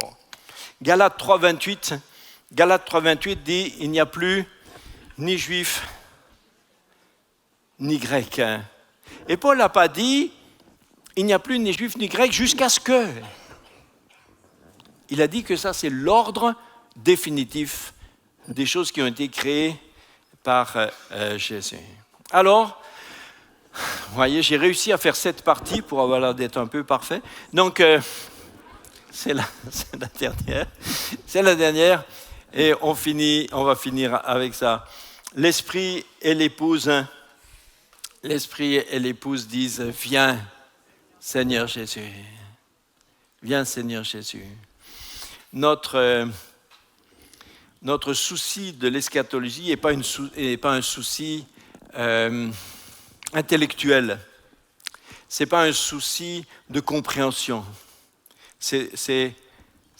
Galates 3.28 dit, il n'y a plus ni juif, ni grec. Et Paul n'a pas dit, il n'y a plus ni juif, ni grec, jusqu'à ce que. Il a dit que ça, c'est l'ordre définitif des choses qui ont été créées par Jésus. Alors, vous voyez, j'ai réussi à faire cette partie pour avoir l'air d'être un peu parfait. Donc, c'est la dernière. C'est la dernière. Et on va finir avec ça. L'esprit et l'épouse disent, viens, Seigneur Jésus. Viens, Seigneur Jésus. Notre notre souci de l'eschatologie n'est pas un souci intellectuel. Ce n'est pas un souci de compréhension. C'est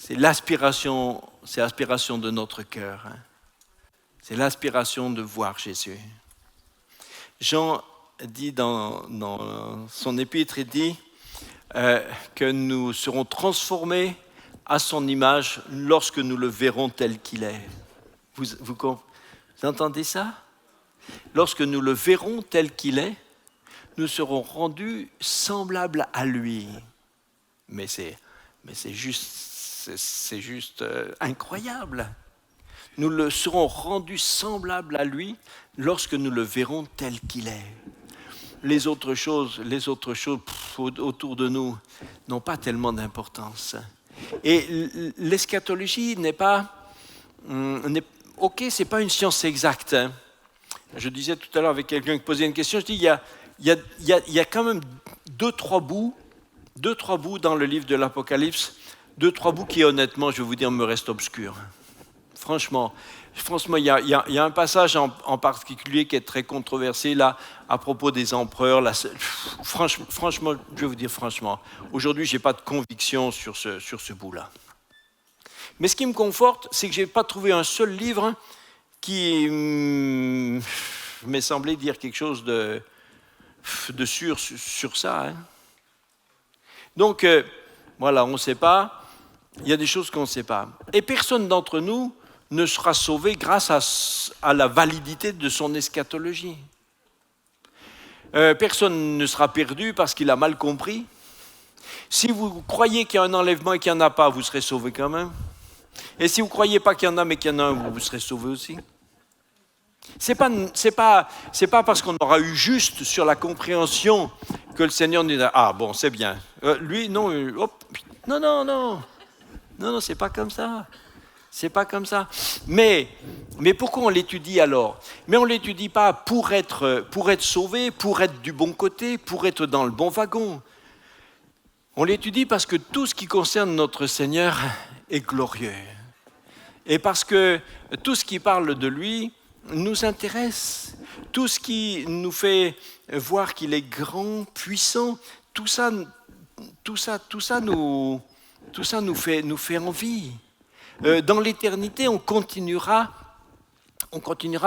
l'aspiration de notre cœur. C'est l'aspiration de voir Jésus. Jean dit dans son épître, il dit que nous serons transformés à son image lorsque nous le verrons tel qu'il est. Vous entendez ça? Lorsque nous le verrons tel qu'il est, nous serons rendus semblables à lui. Mais c'est juste incroyable. Nous le serons rendus semblables à lui lorsque nous le verrons tel qu'il est. Les autres choses autour de nous n'ont pas tellement d'importance. Et l'eschatologie n'est pas... ok, ce n'est pas une science exacte. Hein. Je disais tout à l'heure avec quelqu'un qui posait une question, je dis il y a quand même deux, trois bouts dans le livre de l'Apocalypse, 2-3 bouts qui, honnêtement, je vais vous dire, me restent obscurs. Franchement, il y a un passage en particulier qui est très controversé là, à propos des empereurs. Là, franchement, je vais vous dire franchement, aujourd'hui, je n'ai pas de conviction sur ce bout-là. Mais ce qui me conforte, c'est que je n'ai pas trouvé un seul livre qui m'est semblé dire quelque chose de sûr sur ça. Hein. Donc, voilà, on ne sait pas. Il y a des choses qu'on ne sait pas. Et personne d'entre nous ne sera sauvé grâce à la validité de son eschatologie. Personne ne sera perdu parce qu'il a mal compris. Si vous croyez qu'il y a un enlèvement et qu'il n'y en a pas, vous serez sauvé quand même. Et si vous ne croyez pas qu'il y en a mais qu'il y en a un, vous serez sauvé aussi. C'est pas parce qu'on aura eu juste sur la compréhension que le Seigneur nous dit « Ah bon, c'est bien. Lui, non, hop, non, c'est pas comme ça. C'est pas comme ça. Mais pourquoi on l'étudie alors? Mais on ne l'étudie pas pour être sauvé, pour être du bon côté, pour être dans le bon wagon. On l'étudie parce que tout ce qui concerne notre Seigneur est glorieux. Et parce que tout ce qui parle de lui nous intéresse. Tout ce qui nous fait voir qu'il est grand, puissant, tout ça nous fait envie. Dans l'éternité, on continuera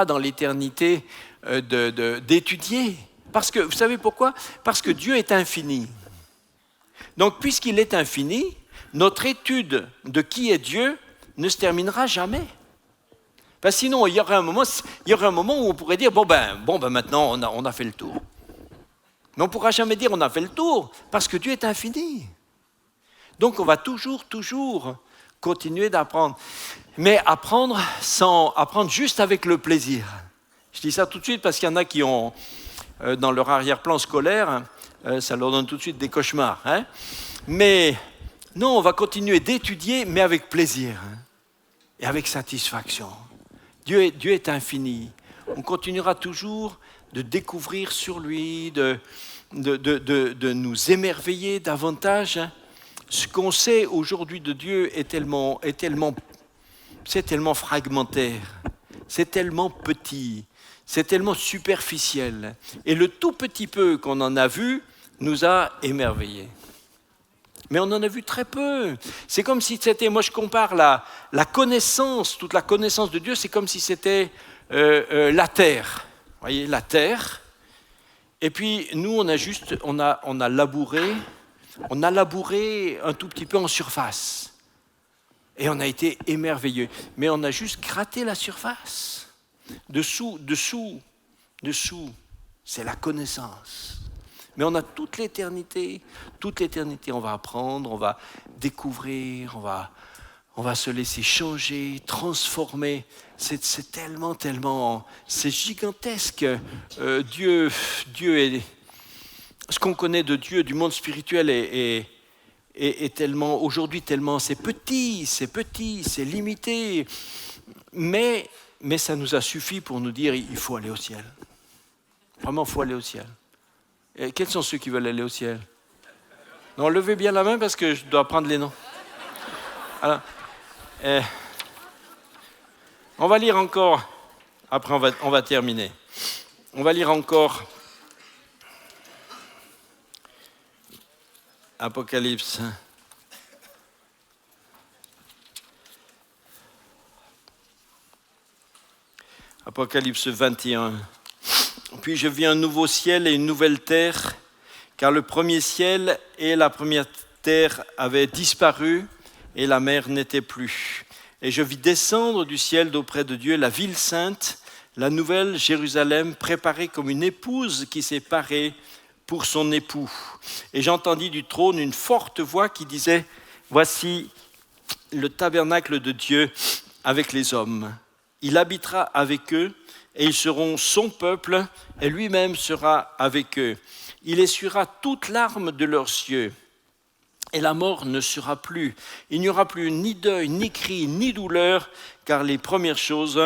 dans l'éternité d'étudier. Parce que, vous savez pourquoi? Parce que Dieu est infini. Donc, puisqu'il est infini, notre étude de qui est Dieu ne se terminera jamais. Parce que sinon, il y aurait un moment où on pourrait dire, bon ben maintenant, on a fait le tour. Mais on ne pourra jamais dire, on a fait le tour, parce que Dieu est infini. Donc, on va toujours continuer d'apprendre. Mais apprendre juste avec le plaisir. Je dis ça tout de suite parce qu'il y en a qui ont, dans leur arrière-plan scolaire, ça leur donne tout de suite des cauchemars. Hein? Mais non, on va continuer d'étudier, mais avec plaisir hein? Et avec satisfaction. Dieu est infini. On continuera toujours de découvrir sur lui, de nous émerveiller davantage. Hein? Ce qu'on sait aujourd'hui de Dieu c'est tellement fragmentaire, c'est tellement petit, c'est tellement superficiel. Et le tout petit peu qu'on en a vu nous a émerveillés. Mais on en a vu très peu. C'est comme si c'était, moi je compare la connaissance, toute la connaissance de Dieu, c'est comme si c'était la terre. Vous voyez, la terre. Et puis nous, on a labouré un tout petit peu en surface. Et on a été émerveillés. Mais on a juste gratté la surface. Dessous, c'est la connaissance. Mais on a toute l'éternité, on va apprendre, on va découvrir, on va se laisser changer, transformer. C'est tellement, c'est gigantesque. Dieu est... Ce qu'on connaît de Dieu, du monde spirituel est tellement, aujourd'hui tellement, c'est petit, c'est limité. Mais ça nous a suffi pour nous dire, il faut aller au ciel. Vraiment, il faut aller au ciel. Et quels sont ceux qui veulent aller au ciel? Non, levez bien la main parce que je dois prendre les noms. Alors, On va lire encore, après on va terminer. On va lire encore Apocalypse. Apocalypse 21. Puis je vis un nouveau ciel et une nouvelle terre, car le premier ciel et la première terre avaient disparu et la mer n'était plus. Et je vis descendre du ciel d'auprès de Dieu la ville sainte, la nouvelle Jérusalem, préparée comme une épouse qui s'est parée pour son époux. Et j'entendis du trône une forte voix qui disait « Voici le tabernacle de Dieu avec les hommes. Il habitera avec eux et ils seront son peuple et lui-même sera avec eux. Il essuiera toute larme de leurs yeux et la mort ne sera plus. Il n'y aura plus ni deuil, ni cri, ni douleur, car les premières choses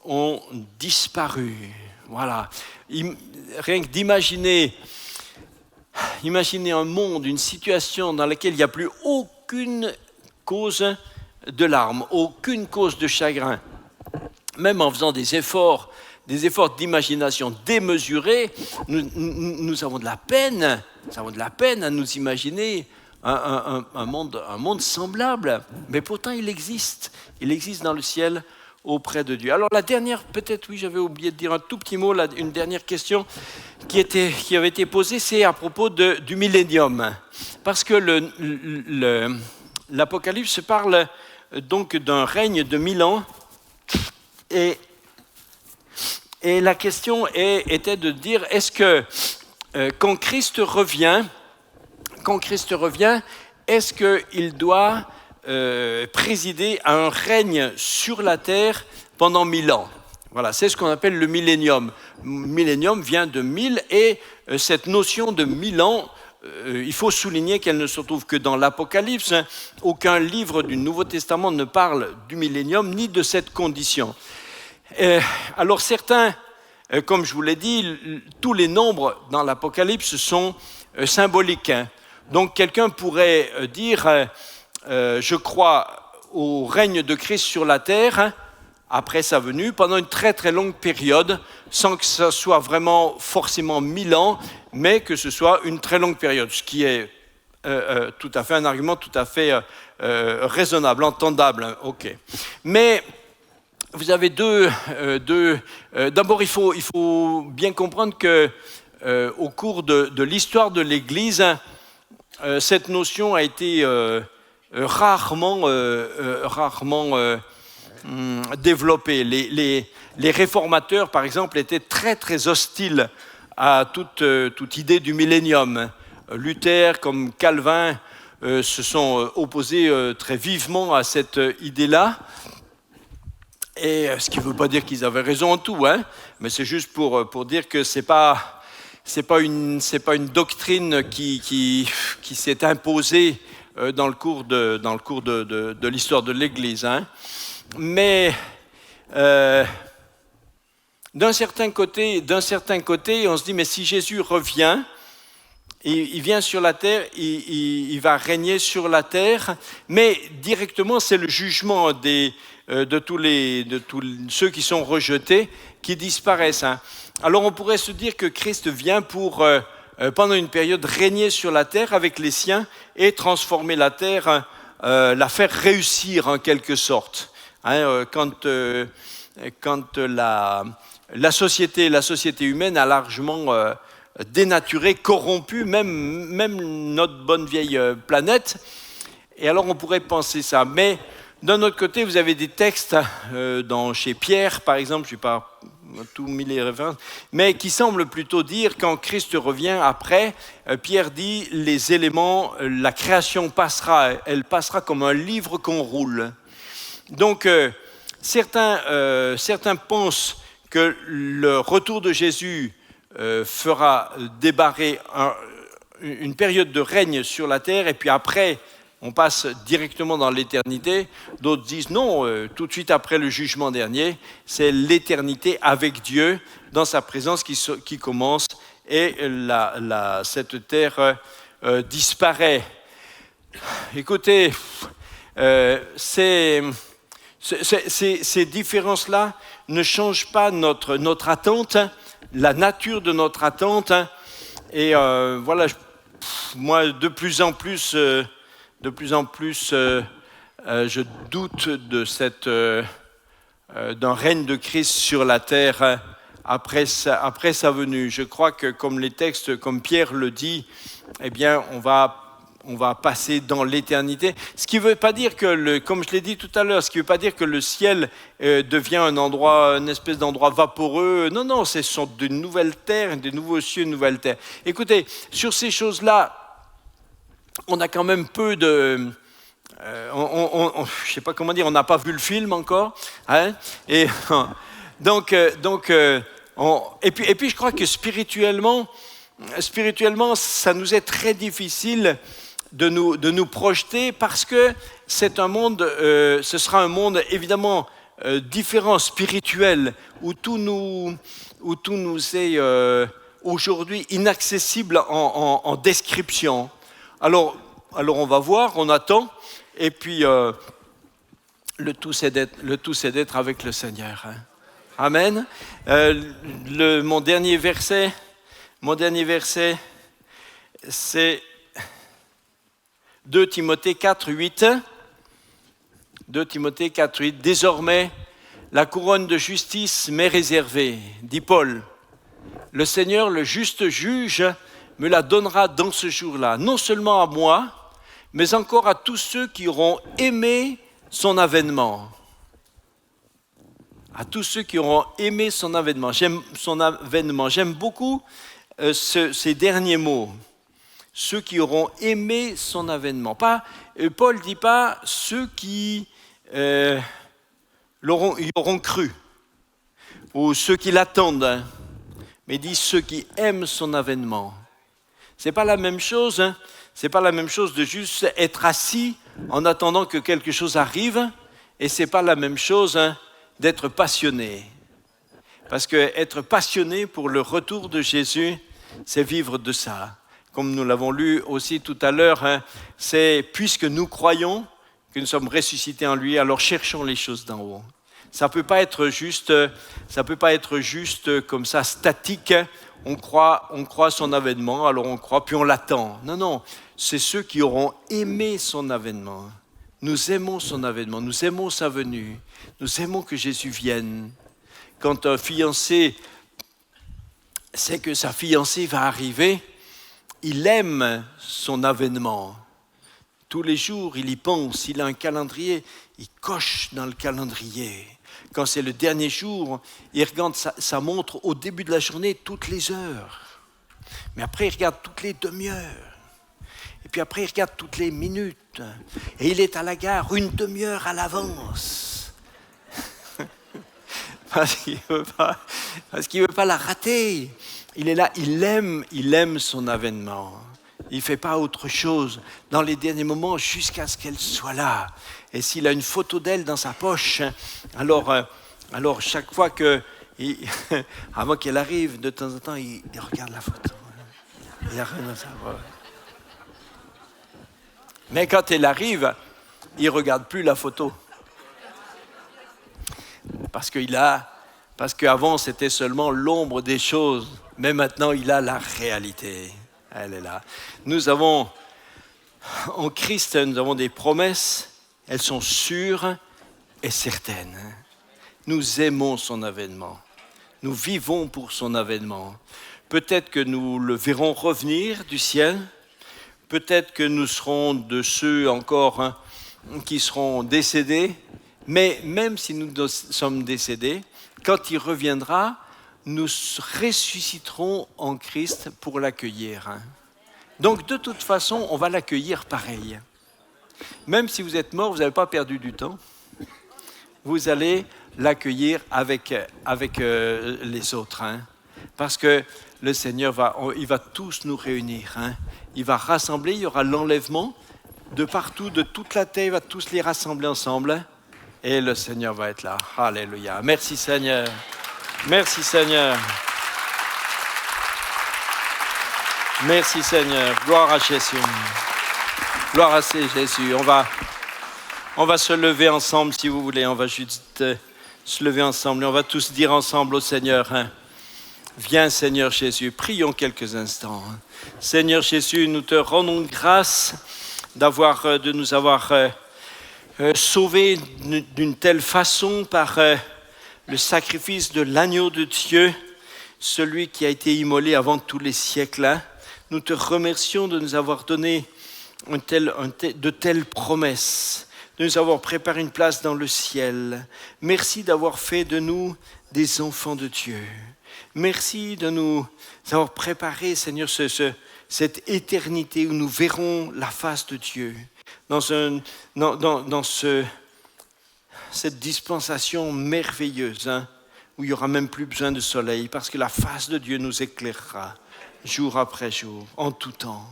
ont disparu. » Voilà. Rien que d'imaginer un monde, une situation dans laquelle il n'y a plus aucune cause de larmes, aucune cause de chagrin. Même en faisant des efforts d'imagination démesurés, nous avons de la peine à nous imaginer un monde semblable. Mais pourtant, il existe dans le ciel auprès de Dieu. Alors la dernière, peut-être, oui, j'avais oublié de dire un tout petit mot, une dernière question qui avait été posée, c'est à propos du millénium. Parce que l'Apocalypse parle donc d'un règne de 1000 ans, et la question était de dire, est-ce que quand Christ revient, est-ce qu'il doit présider à un règne sur la terre pendant 1000 ans? Voilà, c'est ce qu'on appelle le millénium. Millénium vient de 1000 et cette notion de 1000 ans, il faut souligner qu'elle ne se trouve que dans l'Apocalypse. Aucun livre du Nouveau Testament ne parle du millénium ni de cette condition. Alors certains, comme je vous l'ai dit, tous les nombres dans l'Apocalypse sont symboliques. Donc quelqu'un pourrait dire je crois au règne de Christ sur la terre après sa venue pendant une très très longue période, sans que ce soit vraiment forcément 1000 ans, mais que ce soit une très longue période, ce qui est tout à fait un argument tout à fait raisonnable, entendable. Ok. Mais vous avez d'abord, il faut bien comprendre que au cours de l'histoire de l'Église, cette notion a été rarement développée. Les réformateurs, par exemple, étaient très très hostiles à toute idée du millénium. Luther comme Calvin se sont opposés très vivement à cette idée-là. Et ce qui ne veut pas dire qu'ils avaient raison en tout, hein, mais c'est juste pour dire que c'est pas une doctrine qui s'est imposée dans le cours de l'histoire de l'Église. Hein. Mais d'un certain côté, on se dit, mais si Jésus revient, il vient sur la terre, il va régner sur la terre, mais directement c'est le jugement de tous ceux qui sont rejetés, qui disparaissent. Hein. Alors on pourrait se dire que Christ vient pour, pendant une période, régner sur la terre avec les siens et transformer la terre, la faire réussir en quelque sorte. Hein, quand la société humaine a largement dénaturé, corrompu, même notre bonne vieille planète. Et alors on pourrait penser ça. Mais d'un autre côté, vous avez des textes chez Pierre, par exemple, je ne vais pas tout mille les références, mais qui semblent plutôt dire, quand Christ revient après, Pierre dit, les éléments, la création passera, elle passera comme un livre qu'on roule. Donc, certains pensent que le retour de Jésus fera débarrer une période de règne sur la terre, et puis après, on passe directement dans l'éternité. D'autres disent non, tout de suite après le jugement dernier, c'est l'éternité avec Dieu, dans sa présence qui commence, et cette terre disparaît. Écoutez, c'est Ces différences-là ne changent pas notre attente, la nature de notre attente. Et voilà, moi, de plus en plus, je doute d'un règne de Christ sur la terre après sa venue. Je crois que comme les textes, comme Pierre le dit, eh bien, on va passer dans l'éternité. Ce qui ne veut pas dire que, comme je l'ai dit tout à l'heure, ce qui ne veut pas dire que le ciel devient un endroit, une espèce d'endroit vaporeux. Non, ce sont de nouvelles terres, de nouveaux cieux, de nouvelles terres. Écoutez, sur ces choses-là, on a quand même peu de... je ne sais pas comment dire, on n'a pas vu le film encore. Hein, et et puis je crois que spirituellement, ça nous est très difficile de nous projeter parce que c'est un monde, ce sera un monde évidemment différent, spirituel, où tout nous est aujourd'hui inaccessible en description. Alors on va voir, on attend, et puis le tout c'est d'être avec le Seigneur. Hein. Amen. Mon dernier verset, c'est 2 Timothée 4, 8. 2 Timothée 4, 8. Désormais, la couronne de justice m'est réservée, dit Paul. Le Seigneur, le juste juge, me la donnera dans ce jour-là, non seulement à moi, mais encore à tous ceux qui auront aimé son avènement. À tous ceux qui auront aimé son avènement. J'aime beaucoup ces derniers mots. Ceux qui auront aimé son avènement. Paul ne dit pas ceux qui y auront cru, ou ceux qui l'attendent, mais il dit ceux qui aiment son avènement. Ce n'est pas la même chose, hein. C'est pas la même chose de juste être assis en attendant que quelque chose arrive, et ce n'est pas la même chose hein, d'être passionné. Parce qu'être passionné pour le retour de Jésus, c'est vivre de ça. Comme nous l'avons lu aussi tout à l'heure, hein, c'est puisque nous croyons que nous sommes ressuscités en lui, alors cherchons les choses d'en haut. Ça ne peut pas être juste comme ça, statique. On croit son avènement, alors on croit, puis on l'attend. Non, c'est ceux qui auront aimé son avènement. Nous aimons son avènement, nous aimons sa venue, nous aimons que Jésus vienne. Quand un fiancé sait que sa fiancée va arriver, il aime son avènement. Tous les jours, il y pense, il a un calendrier, il coche dans le calendrier. Quand c'est le dernier jour, il regarde sa montre au début de la journée toutes les heures. Mais après, il regarde toutes les demi-heures. Et puis après, il regarde toutes les minutes. Et il est à la gare une demi-heure à l'avance. Parce qu'il ne veut pas la rater. Il est là, il aime son avènement. Il ne fait pas autre chose dans les derniers moments jusqu'à ce qu'elle soit là. Et s'il a une photo d'elle dans sa poche, alors chaque fois avant qu'elle arrive, de temps en temps, il regarde la photo. Il arrive dans sa poche. Mais quand elle arrive, il ne regarde plus la photo. Parce qu'avant, c'était seulement l'ombre des choses. Mais maintenant, il a la réalité. Elle est là. En Christ, nous avons des promesses. Elles sont sûres et certaines. Nous aimons son avènement. Nous vivons pour son avènement. Peut-être que nous le verrons revenir du ciel. Peut-être que nous serons de ceux encore qui seront décédés. Mais même si nous sommes décédés, quand il reviendra, nous ressusciterons en Christ pour l'accueillir. Donc de toute façon, on va l'accueillir pareil. Même si vous êtes mort, vous n'avez pas perdu du temps. Vous allez l'accueillir avec les autres. Parce que le Seigneur il va tous nous réunir. Il va rassembler, il y aura l'enlèvement de partout, de toute la terre, il va tous les rassembler ensemble. Et le Seigneur va être là. Alléluia. Merci Seigneur. Merci Seigneur. Merci Seigneur. Gloire à Jésus. Gloire à Jésus. On On va se lever ensemble si vous voulez. On va juste se lever ensemble et on va tous dire ensemble au Seigneur, hein, viens Seigneur Jésus, prions quelques instants. Seigneur Jésus, nous te rendons grâce de nous avoir sauvés d'une telle façon par le sacrifice de l'agneau de Dieu, celui qui a été immolé avant tous les siècles. Hein. Nous te remercions de nous avoir donné de telles promesses, de nous avoir préparé une place dans le ciel. Merci d'avoir fait de nous des enfants de Dieu. Merci de nous avoir préparé, Seigneur, cette éternité où nous verrons la face de Dieu. Dans cette dispensation merveilleuse, hein, où il n'y aura même plus besoin de soleil, parce que la face de Dieu nous éclairera jour après jour, en tout temps.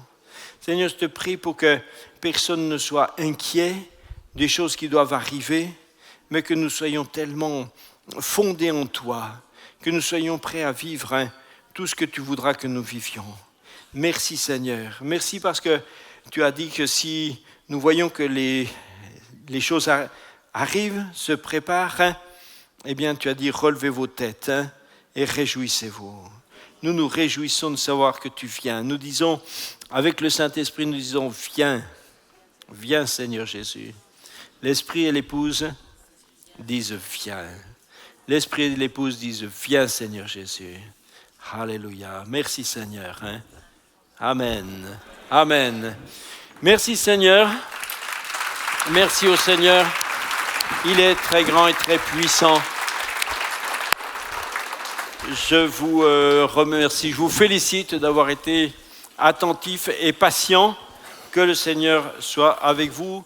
Seigneur, je te prie pour que personne ne soit inquiet des choses qui doivent arriver, mais que nous soyons tellement fondés en toi, que nous soyons prêts à vivre, hein, tout ce que tu voudras que nous vivions. Merci Seigneur, merci parce que tu as dit que si nous voyons que les choses arrivent, se préparent, hein, eh bien tu as dit relevez vos têtes, hein, et réjouissez-vous. Nous nous réjouissons de savoir que tu viens. Nous disons, avec le Saint-Esprit, nous disons viens, viens Seigneur Jésus. L'Esprit et l'épouse disent viens. L'Esprit et l'épouse disent viens Seigneur Jésus. Alléluia. Merci Seigneur. Hein? Amen. Amen. Merci Seigneur. Merci au Seigneur. Il est très grand et très puissant. Je vous remercie, je vous félicite d'avoir été attentifs et patients. Que le Seigneur soit avec vous.